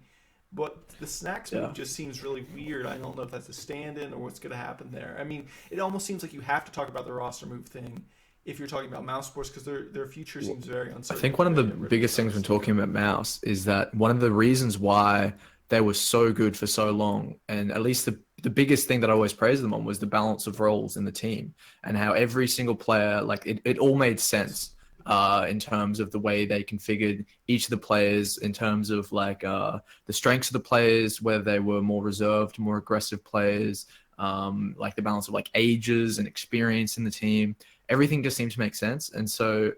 But the Snacks move just seems really weird. I don't know if that's a stand-in or what's going to happen there. I mean, it almost seems like you have to talk about the roster move thing if you're talking about Mousesports, because their future seems very uncertain.
I think one of the biggest things when talking about Mouse is that one of the reasons why they were so good for so long, and at least the biggest thing that I always praised them on, was the balance of roles in the team, and how every single player, like it all made sense in terms of the way they configured each of the players, in terms of like the strengths of the players, whether they were more reserved, more aggressive players, like the balance of like ages and experience in the team. Everything just seemed to make sense. And so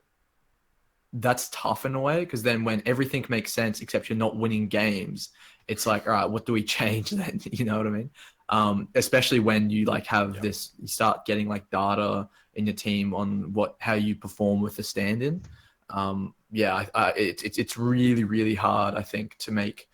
that's tough in a way, because then when everything makes sense except you're not winning games, it's like, all right, what do we change then? You know what I mean? Especially when you like have this, you start getting like data in your team on how you perform with the stand-in. It's really, really hard, I think, to make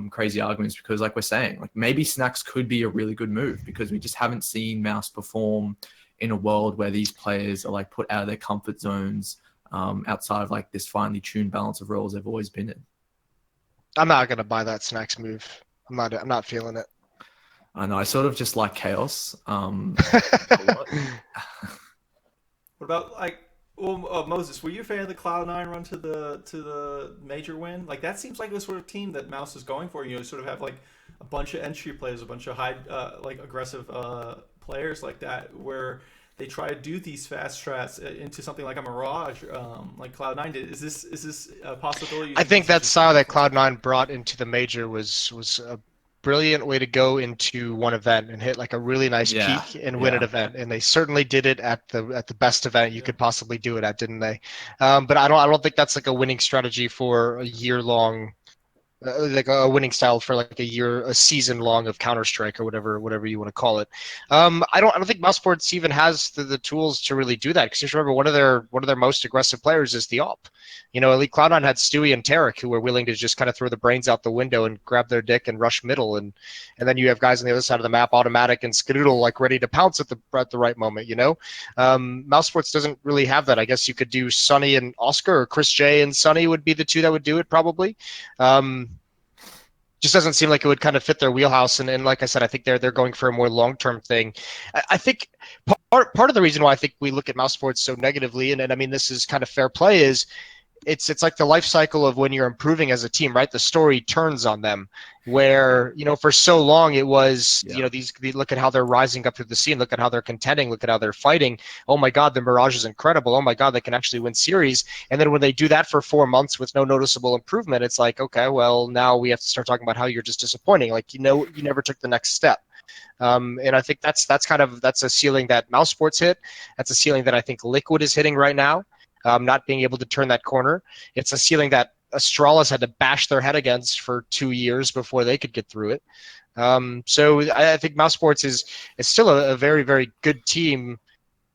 crazy arguments, because like we're saying, like maybe Snacks could be a really good move, because we just haven't seen Mouse perform in a world where these players are like put out of their comfort zones, outside of like this finely tuned balance of roles they've always been in.
I'm not gonna buy that Snacks move. I'm not feeling it.
I know. I sort of just like chaos.
What about Moses? Were you a fan of the Cloud9 run to the major win? Like that seems like the sort of team that Mouse is going for. You know, sort of have like a bunch of entry players, a bunch of high, like aggressive players like that, where they try to do these fast strats into something like a Mirage, like Cloud9 did. Is this a possibility?
I think that style that Cloud9 brought into the major was a brilliant way to go into one event and hit like a really nice peak and win an event, and they certainly did it at the best event you could possibly do it at, didn't they? But I don't think that's like a winning strategy for a year long. Like a winning style for like a season long of Counter-Strike or whatever you want to call it. I don't think Mousesports even has the tools to really do that, because just remember one of their most aggressive players is the AWP. You know, Elite Cloud9 had Stewie and Tarek, who were willing to just kind of throw the brains out the window and grab their dick and rush middle, and then you have guys on the other side of the map, Automatic and Skadoodle, like ready to pounce at the right moment. You know, Mousesports doesn't really have that. I guess you could do Sonny and Oscar, or Chris J and Sonny would be the two that would do it probably. Just doesn't seem like it would kind of fit their wheelhouse, and like I said, I think they're going for a more long-term thing. I think part of the reason why I think we look at Mousesports so negatively, and I mean this is kind of fair play, is it's like the life cycle of when you're improving as a team, right? The story turns on them, where, you know, for so long it was, you know, these look at how they're rising up through the scene, look at how they're contending, look at how they're fighting. Oh my God, the Mirage is incredible. Oh my God, they can actually win series. And then when they do that for 4 months with no noticeable improvement, it's like, okay, well, now we have to start talking about how you're just disappointing. Like, you know, you never took the next step. And I think that's a ceiling that Mousesports hit. That's a ceiling that I think Liquid is hitting right now. Not being able to turn that corner. It's a ceiling that Astralis had to bash their head against for 2 years before they could get through it. So I think Mousesports is still a very, very good team,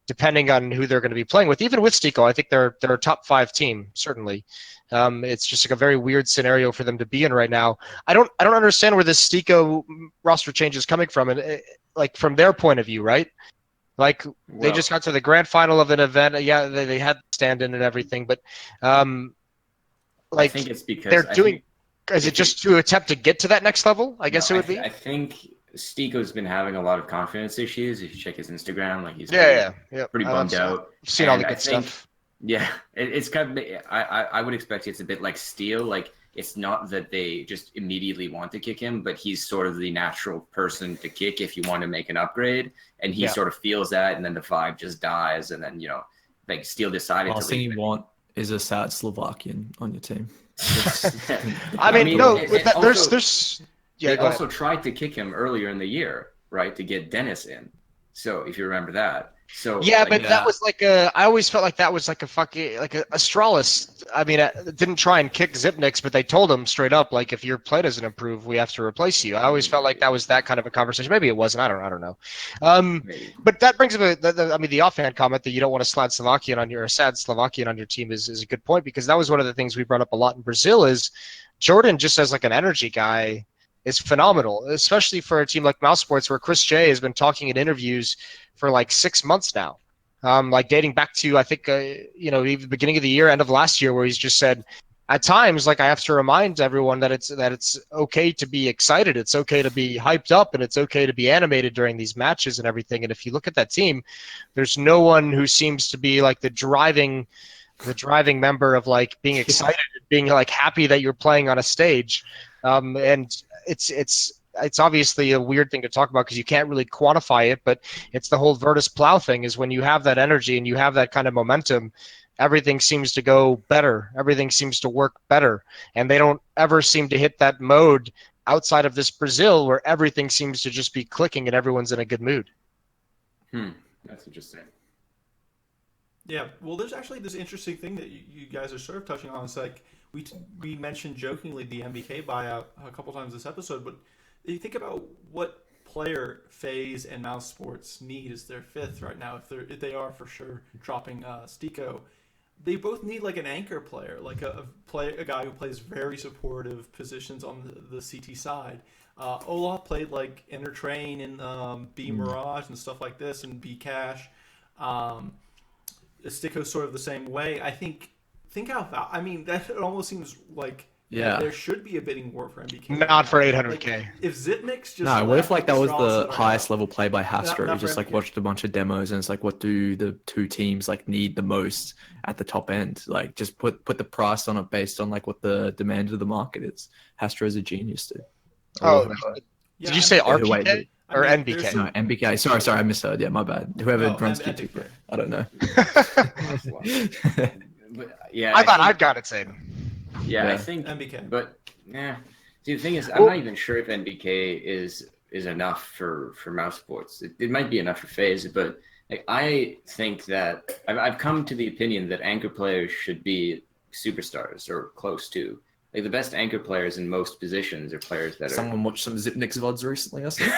depending on who they're going to be playing with. Even with Stico, I think they're a top 5 team, certainly. It's just like a very weird scenario for them to be in right now. I don't understand where this Stico roster change is coming from, and like from their point of view, right? Like they just got to the grand final of an event. Yeah, they had stand-in and everything, but
I think it's because
they're doing. Is it just to attempt to get to that next level? I guess it would be.
I think Stico's been having a lot of confidence issues. If you check his Instagram, like he's pretty bummed out.
I've seen all the good stuff.
Yeah, it's kind of. I would expect it's a bit like Steel. Like it's not that they just immediately want to kick him, but he's sort of the natural person to kick if you want to make an upgrade, and he sort of feels that, and then the vibe just dies, and then like Steel decided.
Last thing you want is a sad Slovakian on your team.
I mean, no.
They also tried to kick him earlier in the year, right, to get Dennis in. So if you remember that. So
that was like I always felt like that was like a fucking like a Astralis. I mean, didn't try and kick Zipnix, but they told him straight up, like, if your play doesn't improve, we have to replace you. I always felt like that was that kind of a conversation. Maybe it wasn't. I don't know. But that brings up the offhand comment that you don't want a sad Slovakian on your team is a good point, because that was one of the things we brought up a lot in Brazil. Is Jordan just as like an energy guy is phenomenal, especially for a team like Mousesports, where Chris J has been talking in interviews for like 6 months now, like dating back to, I think, even the beginning of the year, end of last year, where he's just said, at times, like, I have to remind everyone that it's okay to be excited, it's okay to be hyped up, and it's okay to be animated during these matches and everything. And if you look at that team, there's no one who seems to be like the driving member of like being excited, being like happy that you're playing on a stage, and it's obviously a weird thing to talk about because you can't really quantify it, but it's the whole Virtus Plow thing. Is when you have that energy and you have that kind of momentum, everything seems to go better. Everything seems to work better. And they don't ever seem to hit that mode outside of this Brazil where everything seems to just be clicking and everyone's in a good mood.
That's interesting.
Yeah, well, there's actually this interesting thing that you guys are sort of touching on. It's like we mentioned jokingly the MBK buyout a couple times this episode, but you think about what player FaZe and Mousesports need as their fifth right now. If they are for sure dropping Stico, they both need like an anchor player, like a guy who plays very supportive positions on the CT side. Olaf played like Inner Train and B Mirage and stuff like this, and B Cash. Stico's sort of the same way. I think how I mean that it almost seems like. Yeah, there should be a bidding war for MBK.
Not for 800K.
Like, if Zipnix just
what if like that was the highest level play by Hastro? You just like watched a bunch of demos and it's like, what do the two teams like need the most at the top end? Like just put the price on it based on like what the demand of the market is. Hastro's a genius, dude.
Did you say RPK or NBK?
No, MBK. Sorry, I misheard. Yeah, my bad. Whoever runs Q2, I don't know.
But, yeah,
I've got it saying.
Yeah, I think
NBK.
But see, the thing is, I'm not even sure if NBK is enough for Mousesports. It might be enough for FaZe, but like, I think that I've come to the opinion that anchor players should be superstars or close to. Like the best anchor players in most positions are players that
Someone watched some Zipnix VODs recently, I think.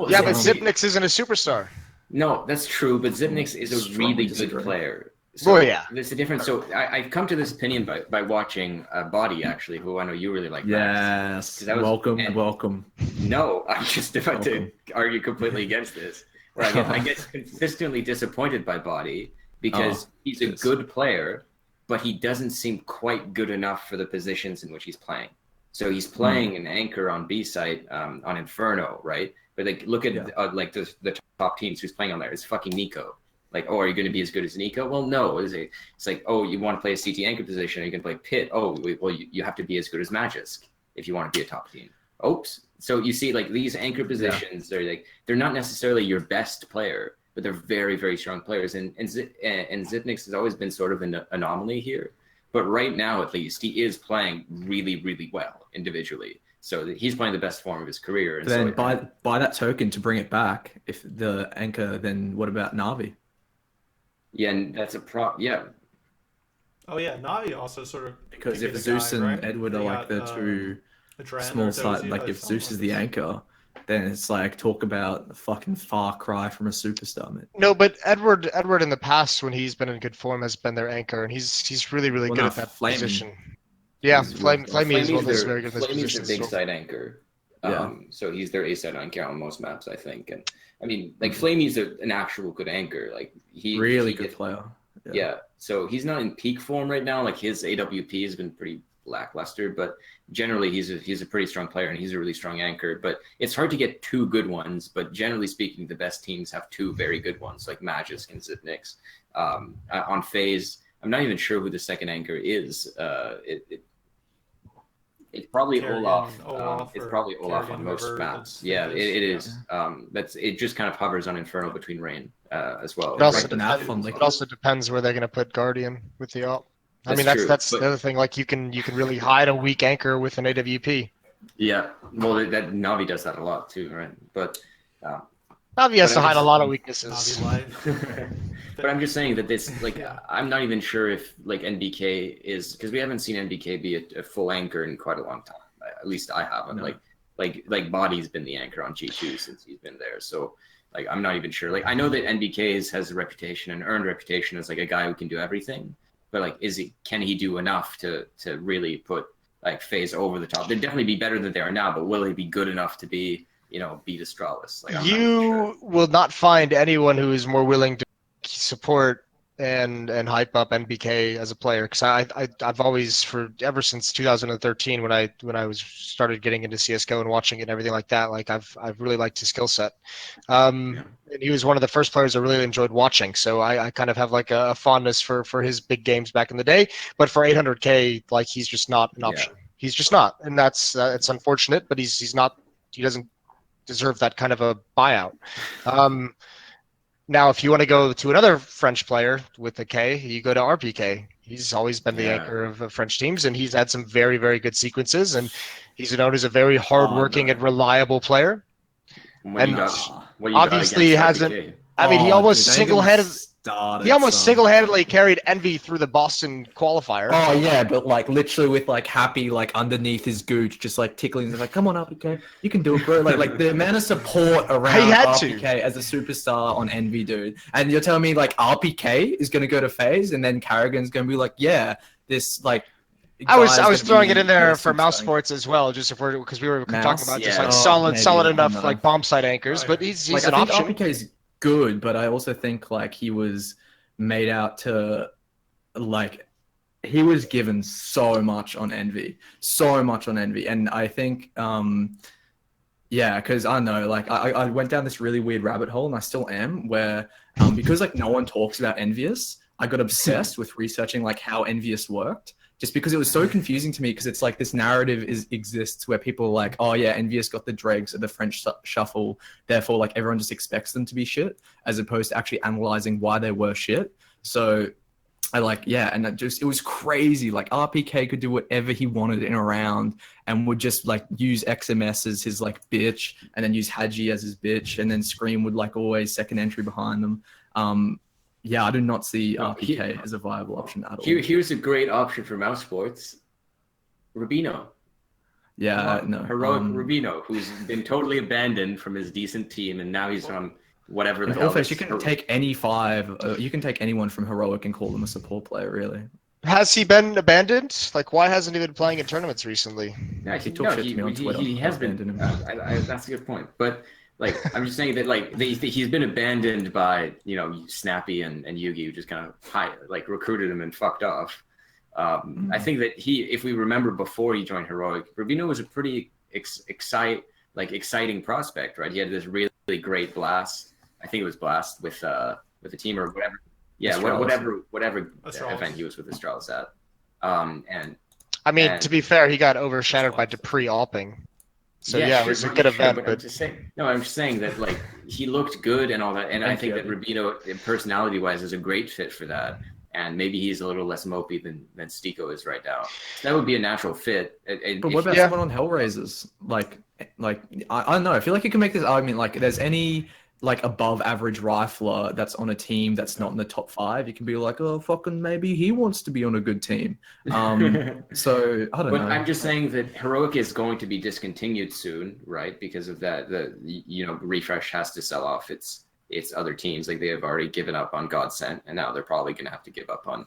Yeah, but Zipnix isn't a superstar.
No, that's true, but Zipnix is a really good player.
So
there's a difference. So I've come to this opinion by watching Body, actually, who I know you really like.
Yes. Welcome.
No, I'm just about to argue completely against this. Where I get consistently disappointed by Body because he's a good player, but he doesn't seem quite good enough for the positions in which he's playing. So he's playing an anchor on B site on Inferno, right? But like look at like the top teams who's playing on there. It's fucking Nico. Like, are you going to be as good as Nico? Well, no. It's like, you want to play a CT anchor position, or you can play Pit. You have to be as good as Magisk if you want to be a top team. Oops. So you see, like, these anchor positions, they're not necessarily your best player, but they're very, very strong players. And Zipnix has always been sort of an anomaly here. But right now, at least, he is playing really, really well individually. So he's playing the best form of his career. And
then buy that token to bring it back. If the anchor, then what about Na'Vi?
Yeah, and that's a yeah.
Oh yeah, Navi also sort of
because if Zeus and Edward are like the two small side, like if Zeus is the anchor, then it's like talk about a fucking far cry from a superstar, man.
No, but Edward in the past when he's been in good form has been their anchor, and he's really
Well,
good
no,
at that
Flamey.
position. Yeah, Flamey as well is
their,
very good in this
Flamey's
position.
their big side anchor.
Yeah.
So he's their A side anchor on most maps, I think. And I mean, like Flamey's an actual good anchor. Like he
Really good player.
Yeah. So he's not in peak form right now. Like his AWP has been pretty lackluster, but generally he's a pretty strong player and he's a really strong anchor. But it's hard to get two good ones. But generally speaking, the best teams have two very good ones, like Magisk and Zipnix. On FaZe, I'm not even sure who the second anchor is. It's probably Olaf. It's probably Olaf on most maps. Yeah, it is. It just kind of hovers on Inferno between Rain as well.
It also depends where they're going to put Guardian with the ult. I mean, that's the other thing. Like you can really hide a weak anchor with an AWP.
Yeah, well, that Navi does that a lot too, right? But
Navi has to hide a lot of weaknesses.
But I'm just saying that this, like, I'm not even sure if like NBK is, because we haven't seen NBK be a full anchor in quite a long time. At least I haven't.
No.
Like Body's been the anchor on G2 since he's been there. So like I'm not even sure. Like I know that NBK has a reputation, an earned reputation as like a guy who can do everything. But like, can he do enough to really put like FaZe over the top? They'd definitely be better than they are now, but will he be good enough to be, beat Astralis? Like,
you will not find anyone who is more willing to support and hype up NBK as a player, because I've always, ever since 2013 when I was started getting into CS:GO and watching it and everything like that, like I've really liked his skill set. And he was one of the first players I really enjoyed watching, so I kind of have like a fondness for his big games back in the day. But for 800K, like he's just not an option. He's just not, and that's it's unfortunate. But he's not. He doesn't deserve that kind of a buyout. Now, if you want to go to another French player with a K, you go to RPK. He's always been the anchor of French teams, and he's had some very, very good sequences, and he's known as a very hardworking and reliable player. And obviously he hasn't. I mean, he almost single-handedly carried Envy through the Boston qualifier.
Oh yeah, but like literally with like Happy like underneath his gooch, just like tickling. He's like, "Come on, RPK, you can do it, bro." Like the amount of support around RPK as a superstar on Envy, dude. And you're telling me like RPK is gonna go to FaZe, and then Carrigan's gonna be like, "Yeah, this like."
I was throwing it in there for Mousesports as well, just because we were talking about just like solid enough like bomb site anchors. But he's
like,
an
I think
option.
RPK is good, but I also think like he was made out to like he was given so much on Envy, and I think because I don't know, like I went down this really weird rabbit hole, and I still am, where because like no one talks about Envious, I got obsessed with researching like how Envious worked. Just because it was so confusing to me, because it's like this narrative exists where people are like, oh yeah, Envious got the dregs of the French shuffle, therefore like everyone just expects them to be shit, as opposed to actually analyzing why they were shit. So I and it was crazy. Like RPK could do whatever he wanted in a round, and would just like use XMS as his like bitch, and then use Hadji as his bitch, and then Scream would like always second entry behind them. I do not see RPK as a viable option at all.
Here's a great option for Mousesports. Rubino. Heroic Rubino, who's been totally abandoned from his decent team, and now he's on whatever the hell.
You can take any five. You can take anyone from Heroic and call them a support player, really.
Has he been abandoned? Like, why hasn't he been playing in tournaments recently?
Yeah,
he talked shit to me on Twitter.
He has been. That's a good point, but. Like, I'm just saying that, like, he's been abandoned by, Snappy and Yugi, who just kind of recruited him and fucked off. I think that if we remember before he joined Heroic, Rubino was a pretty exciting prospect, right? He had this really, really great blast. I think it was blast with the team or whatever. Yeah, whatever event he was with Astralis at.
To be fair, he got overshadowed by Dupree Alping. So it was a good event. But
I'm just saying that like he looked good and all that, and I think that Rubino, personality-wise, is a great fit for that. And maybe he's a little less mopey than Stiko is right now. That would be a natural fit.
But what about someone on Hellraisers? Like I don't know. I feel like you can make this argument. Like, there's any like above average rifler that's on a team that's not in the top 5, you can be like, oh, fucking maybe he wants to be on a good team. So I don't
But
know.
I'm just saying that Heroic is going to be discontinued soon, right? Because of that, Refresh has to sell off its other teams. Like they have already given up on Godsent, and now they're probably going to have to give up on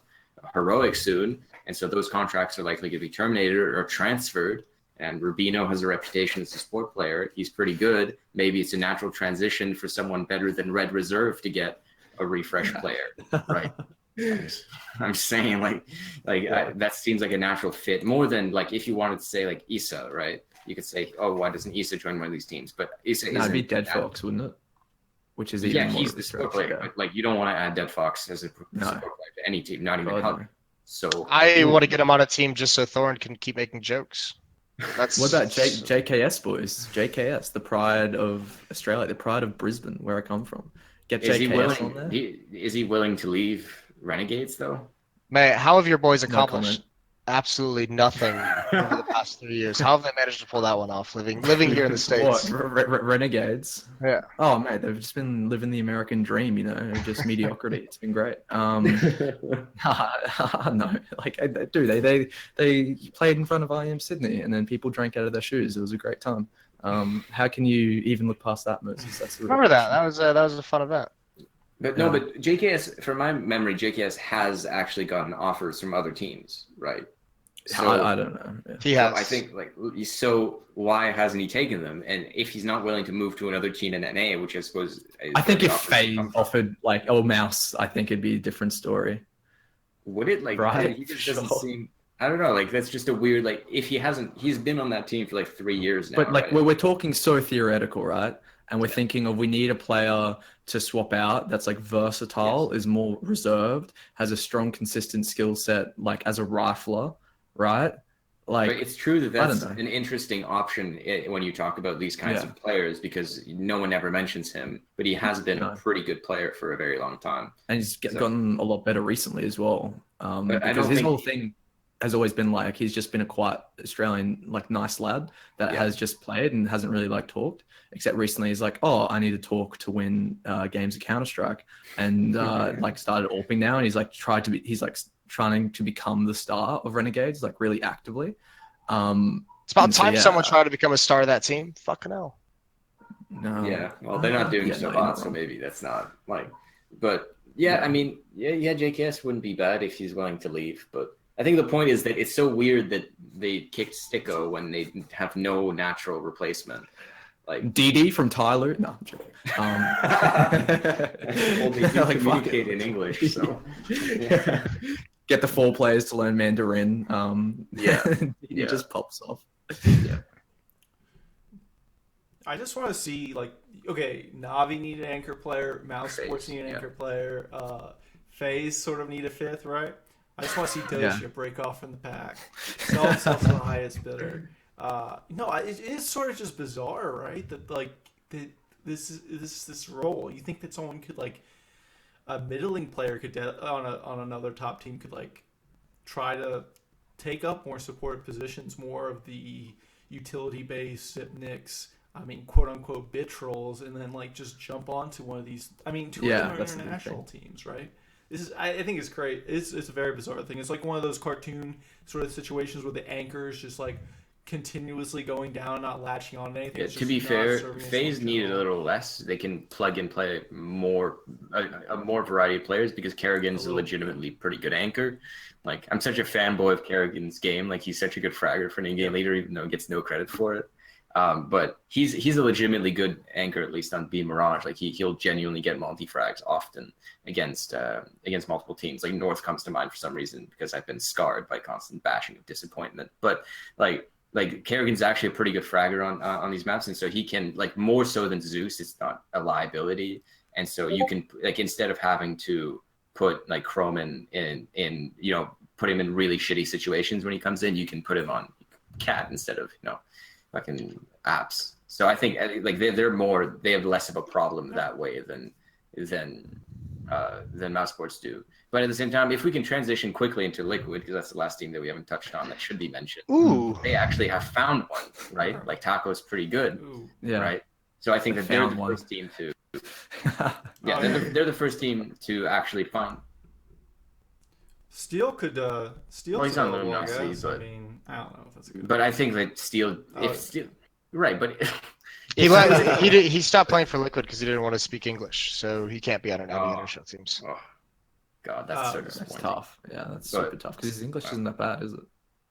Heroic soon. And so those contracts are likely to be terminated or transferred. And Rubino has a reputation as a sport player. He's pretty good. Maybe it's a natural transition for someone better than Red Reserve to get a Refresh player, right? I'm saying that seems like a natural fit more than like if you wanted to say like Issa, right? You could say, oh, why doesn't Issa join one of these teams? But Issa
it'd be Dead Fox, wouldn't it? Which is
even more he's the sport player, but like you don't want to add Dead Fox as a support player to any team, not even Hug. So
I want to get him on a team just so Thorin can keep making jokes.
What about JKS boys? JKS, the pride of Australia, the pride of Brisbane, where I come from. Get JKS on there.
Is he willing to leave Renegades though?
Man, how have your boys accomplished absolutely nothing over the past 3 years? How have they managed to pull that one off? Living here in the States.
What, Renegades?
Yeah.
Oh mate, they've just been living the American dream, just mediocrity. It's been great. No, like they played in front of IM Sydney, and then people drank out of their shoes. It was a great time. How can you even look past that, Moses? That's
Remember that? That was a fun event.
But no, but JKS, from my memory, JKS has actually gotten offers from other teams, right?
So, I don't know. Yeah.
He has.
I think so why hasn't he taken them? And if he's not willing to move to another team in NA, which I suppose
I think if FaZe offered like Mouse, I think it'd be a different story.
Would it? Like
right?
He just doesn't seem. I don't know. Like that's just a weird. Like if he's been on that team for like 3 years now.
But like we're talking so theoretical, right? And we're thinking of we need a player to swap out that's like versatile, is more reserved, has a strong, consistent skill set, like as a rifler, right? Like
but it's true that's an interesting option when you talk about these kinds of players, because no one ever mentions him, but he has been a pretty good player for a very long time,
and he's gotten a lot better recently as well. Because his whole thing has always been like he's just been a quiet Australian, like nice lad that has just played and hasn't really like talked. Except recently he's like, oh, I need to talk to win games of Counter-Strike, and like started AWPing now, and he's like trying to become the star of Renegades, like really actively.
It's about time someone tried to become a star of that team. Fucking hell.
No. Yeah, well, they're not doing so hot, so maybe that's not like. But I mean, JKS wouldn't be bad if he's willing to leave, but I think the point is that it's so weird that they kicked Sticko when they have no natural replacement. Like
DD from Tyler. No, I'm joking.
Well, they do communicate in English, so
get the 4 players to learn Mandarin. It just pops off. Yeah.
I just want to see Navi need an anchor player, Mousesports need an anchor player, FaZe sort of need a 5th, right? I just want to see Doja break off from the pack. Sell himself to the highest bidder. It is sort of just bizarre, right? That like this role. You think that someone could like a middling player could on another top team could like try to take up more support positions, more of the utility based Sipniks, quote unquote bitch roles, and then like just jump onto one of these. Two of them are international teams, right? This is, I think it's great. It's a very bizarre thing. It's like one of those cartoon sort of situations where the anchor is just like continuously going down, not latching on to anything.
To be fair, FaZe needed a little less. They can plug and play a more variety of players because Kerrigan's a legitimately pretty good anchor. Like, I'm such a fanboy of Kerrigan's game. Like, he's such a good fragger for an in-game leader, even though he gets no credit for it. But he's a legitimately good anchor, at least on B Mirage. Like he'll genuinely get multi-frags often against multiple teams. Like North comes to mind for some reason because I've been scarred by constant bashing of disappointment. But like Kerrigan's actually a pretty good fragger on these maps, and so he can, like, more so than Zeus, it's not a liability. And so you can, like, instead of having to put like Chroman in put him in really shitty situations when he comes in, you can put him on Cat instead of fucking apps. So I think like they have less of a problem that way than Mousesports do. But at the same time, if we can transition quickly into Liquid, because that's the last team that we haven't touched on that should be mentioned.
Ooh.
They actually have found one, right? Like Taco's pretty good, right? So I think that they're the first team to Yeah, they're the first team to actually find.
Steel could Steel's
Well, he's on
available,
loan
I
now, see,
guess.
but
I mean, I don't know if that's a good.
but I think that Steel, if Steel, right, but
He
if
he stopped playing for Liquid because he didn't want to speak English, so he can't be on any international teams.
oh God, that's so
That's
That's
disappointing.
tough. Yeah, that's
But-
super tough because his English isn't that bad, is it?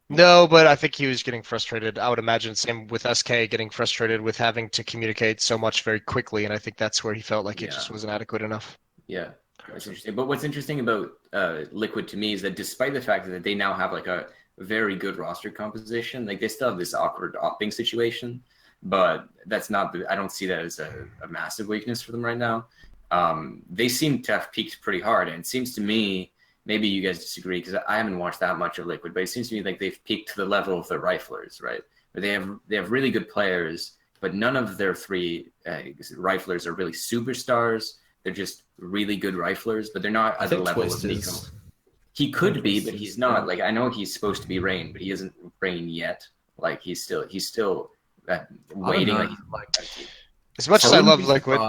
No, but I think he was getting frustrated. I would imagine same with SK getting frustrated with having to communicate so much very quickly, and I think that's where he felt like it just wasn't adequate enough.
Yeah, that's interesting. But what's interesting about Liquid to me is that despite the fact that they now have like a very good roster composition, like they still have this awkward opting situation. But that's not I don't see that as a massive weakness for them right now. They seem to have peaked pretty hard, and it seems to me, maybe you guys disagree because I haven't watched that much of Liquid, but it seems to me like they've peaked to the level of the Riflers, right? Where they have really good players, but none of their three Riflers are really superstars. They're just really good Riflers, but they're not at the level of Nico. He could be, but he's not. Like I know he's supposed to be Rain, but he isn't Rain yet. Like he's still waiting. Like
as much as I love Liquid,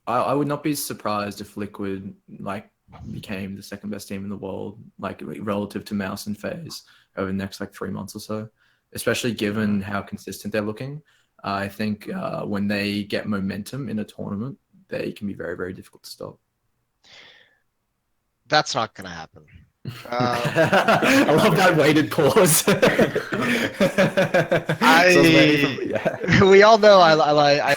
I would not be surprised if Liquid like became the second best team in the world, like relative to Mouse and FaZe over the next like 3 months or so, especially given how consistent they're looking. I think when they get momentum in a tournament, they can be very, very difficult to stop.
that's not going to happen.
I love that weighted pause.
We all know I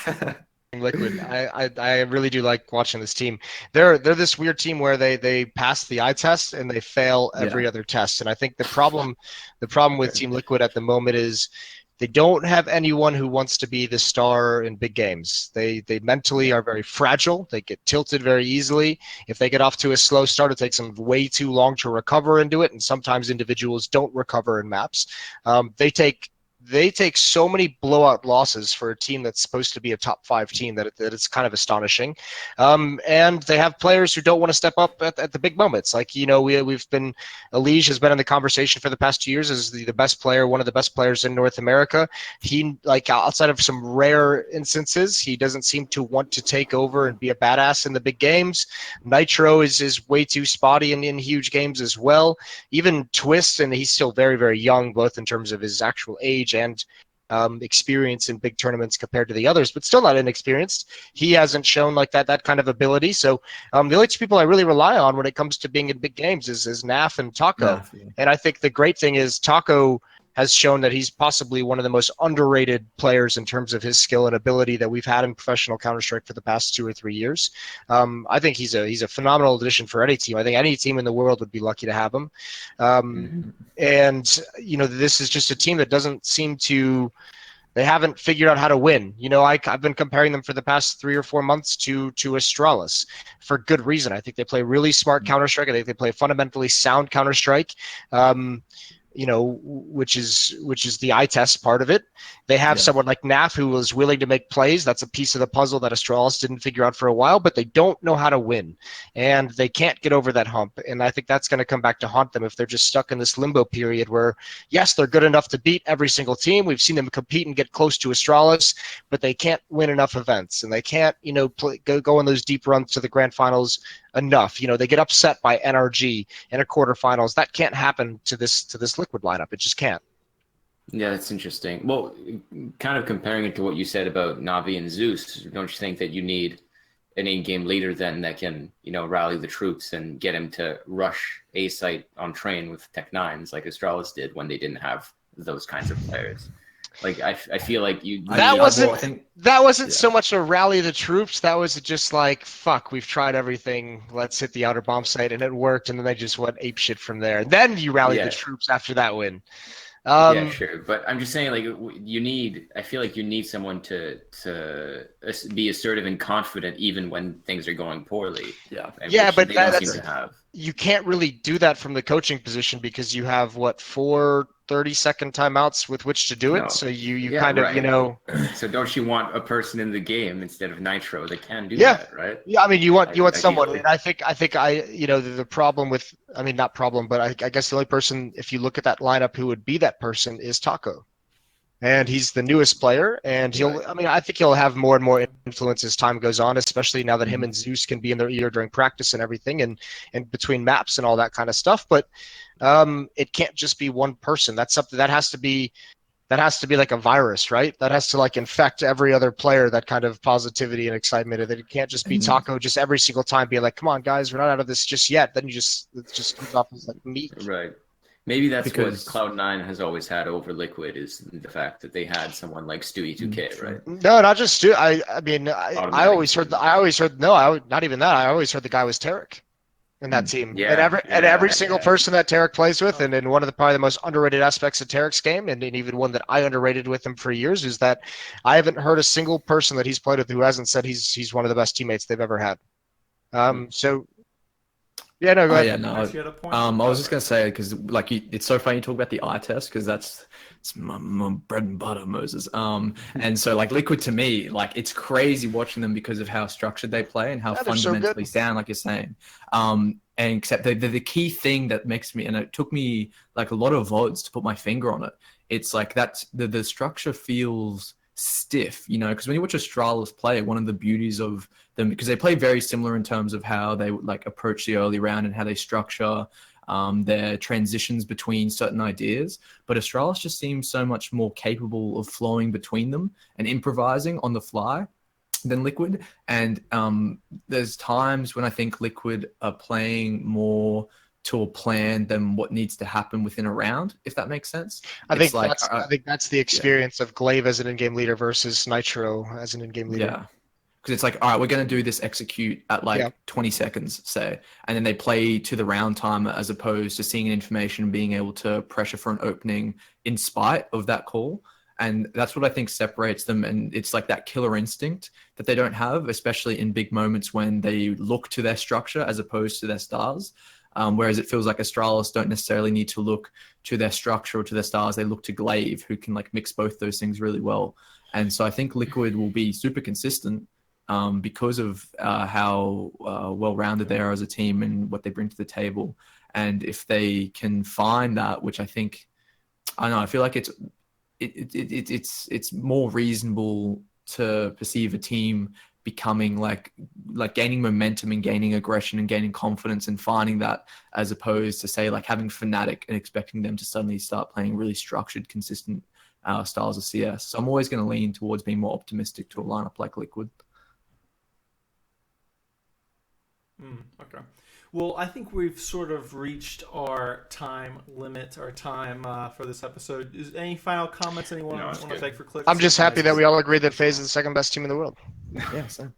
Liquid. I really do like watching this team. They're this weird team where they pass the eye test and they fail every other test. And I think the problem with Team Liquid at the moment is they don't have anyone who wants to be the star in big games. They mentally are very fragile. They get tilted very easily. If they get off to a slow start, it takes them way too long to recover into it. And sometimes individuals don't recover in maps. They take so many blowout losses for a team that's supposed to be a top 5 team that it's kind of astonishing. And they have players who don't want to step up at the big moments. Like, we've been, Elige has been in the conversation for the past 2 years as the best player, one of the best players in North America. He, like, outside of some rare instances, he doesn't seem to want to take over and be a badass in the big games. Nitro is way too spotty in huge games as well. Even Twist, and he's still very, very young, both in terms of his actual age and experience in big tournaments compared to the others, but still not inexperienced. He hasn't shown like that kind of ability. So the only two people I really rely on when it comes to being in big games is Naf and Taco. And I think the great thing is Taco has shown that he's possibly one of the most underrated players in terms of his skill and ability that we've had in professional Counter-Strike for the past 2 or 3 years. I think he's a phenomenal addition for any team. I think any team in the world would be lucky to have him. And, this is just a team that doesn't seem to – they haven't figured out how to win. I've been comparing them for the past 3 or 4 months to Astralis for good reason. I think they play really smart Counter-Strike. I think they play fundamentally sound Counter-Strike. Which is the eye test part of it. They have someone like Naf who is willing to make plays. That's a piece of the puzzle that Astralis didn't figure out for a while, but they don't know how to win, and they can't get over that hump. And I think that's going to come back to haunt them if they're just stuck in this limbo period where, yes, they're good enough to beat every single team. We've seen them compete and get close to Astralis, but they can't win enough events, and they can't, go on those deep runs to the grand finals enough. They get upset by NRG in a quarterfinals. That can't happen to this Liquid lineup. It just can't.
Yeah, that's interesting. Well, kind of comparing it to what you said about Navi and Zeus, don't you think that you need an in-game leader then that can, rally the troops and get him to rush A site on train with Tech Nines like Astralis did when they didn't have those kinds of players? Like I feel like
that wasn't so much a rally the troops. That was just like, fuck, we've tried everything. Let's hit the outer bomb site, and it worked. And then they just went apeshit from there. And then you rally the troops after that win.
Yeah, sure. But I'm just saying, like, I feel like you need someone to be assertive and confident even when things are going poorly.
Yeah, but you can't really do that from the coaching position because you have 4 30-second timeouts with which to do it. No. So you kind of,
So don't you want a person in the game instead of Nitro that can do that, right?
Yeah, I mean, you want someone. And I think the problem with, not problem, but I guess the only person, if you look at that lineup, who would be that person is Taco. and he's the newest player, and I think he'll have more and more influence as time goes on, especially now that him and Zeus can be in their ear during practice and everything, and between maps and all that kind of stuff. But it can't just be one person. That's something that has to be like a virus, right? That has to like infect every other player, that kind of positivity and excitement. And it can't just be Taco just every single time being like, come on, guys, we're not out of this just yet. Then it just comes off as like meek.
Right. Maybe that's
Because-
what Cloud9 has always had over Liquid, is the fact that they had someone like Stewie 2K, right?
No, not just Stu. I always heard not even that. I always heard the guy was Tarek in that team.
Yeah,
and every single person that Tarek plays with, and one of the probably the most underrated aspects of Tarek's game, and even one that I underrated with him for years, is that I haven't heard a single person that he's played with who hasn't said he's one of the best teammates they've ever had. So yeah, no, go ahead.
Yeah, no.
Max, you had a point?
I was just gonna say, because like it's so funny you talk about the eye test, because it's my bread and butter, Moses. And so like Liquid, to me, like it's crazy watching them because of how structured they play and how
Yeah, they're so
fundamentally
good.
sound, like you're saying. And except the key thing that makes me, and it took me like a lot of VODs to put my finger on it. It's like that's the structure feels stiff, because when you watch Astralis play, one of the beauties of them, because they play very similar in terms of how they like approach the early round and how they structure their transitions between certain ideas, but Astralis just seems so much more capable of flowing between them and improvising on the fly than Liquid. And there's times when I think Liquid are playing more to a plan than what needs to happen within a round, if that makes sense.
I think that's the experience of Glaive as an in-game leader versus Nitro as an in-game leader.
Yeah. Because it's like, all right, we're going to do this execute at 20 seconds, say, and then they play to the round timer as opposed to seeing information and being able to pressure for an opening in spite of that call. And that's what I think separates them. And it's like that killer instinct that they don't have, especially in big moments when they look to their structure as opposed to their stars. Whereas it feels like Astralis don't necessarily need to look to their structure or to their stars. They look to Glaive, who can like mix both those things really well. And so I think Liquid will be super consistent because of how well-rounded they are as a team and what they bring to the table. And if they can find that, which I think, I don't know, I feel like it's more reasonable to perceive a team becoming like gaining momentum and gaining aggression and gaining confidence and finding that, as opposed to say like having Fnatic and expecting them to suddenly start playing really structured, consistent styles of CS. So I'm always going to lean towards being more optimistic to a lineup like Liquid.
Okay. Well, I think we've sort of reached our time limit, our time for this episode. Is any final comments anyone want to take for Cliff?
I'm just happy that we all agree that FaZe is the second best team in the world.
Yeah, so.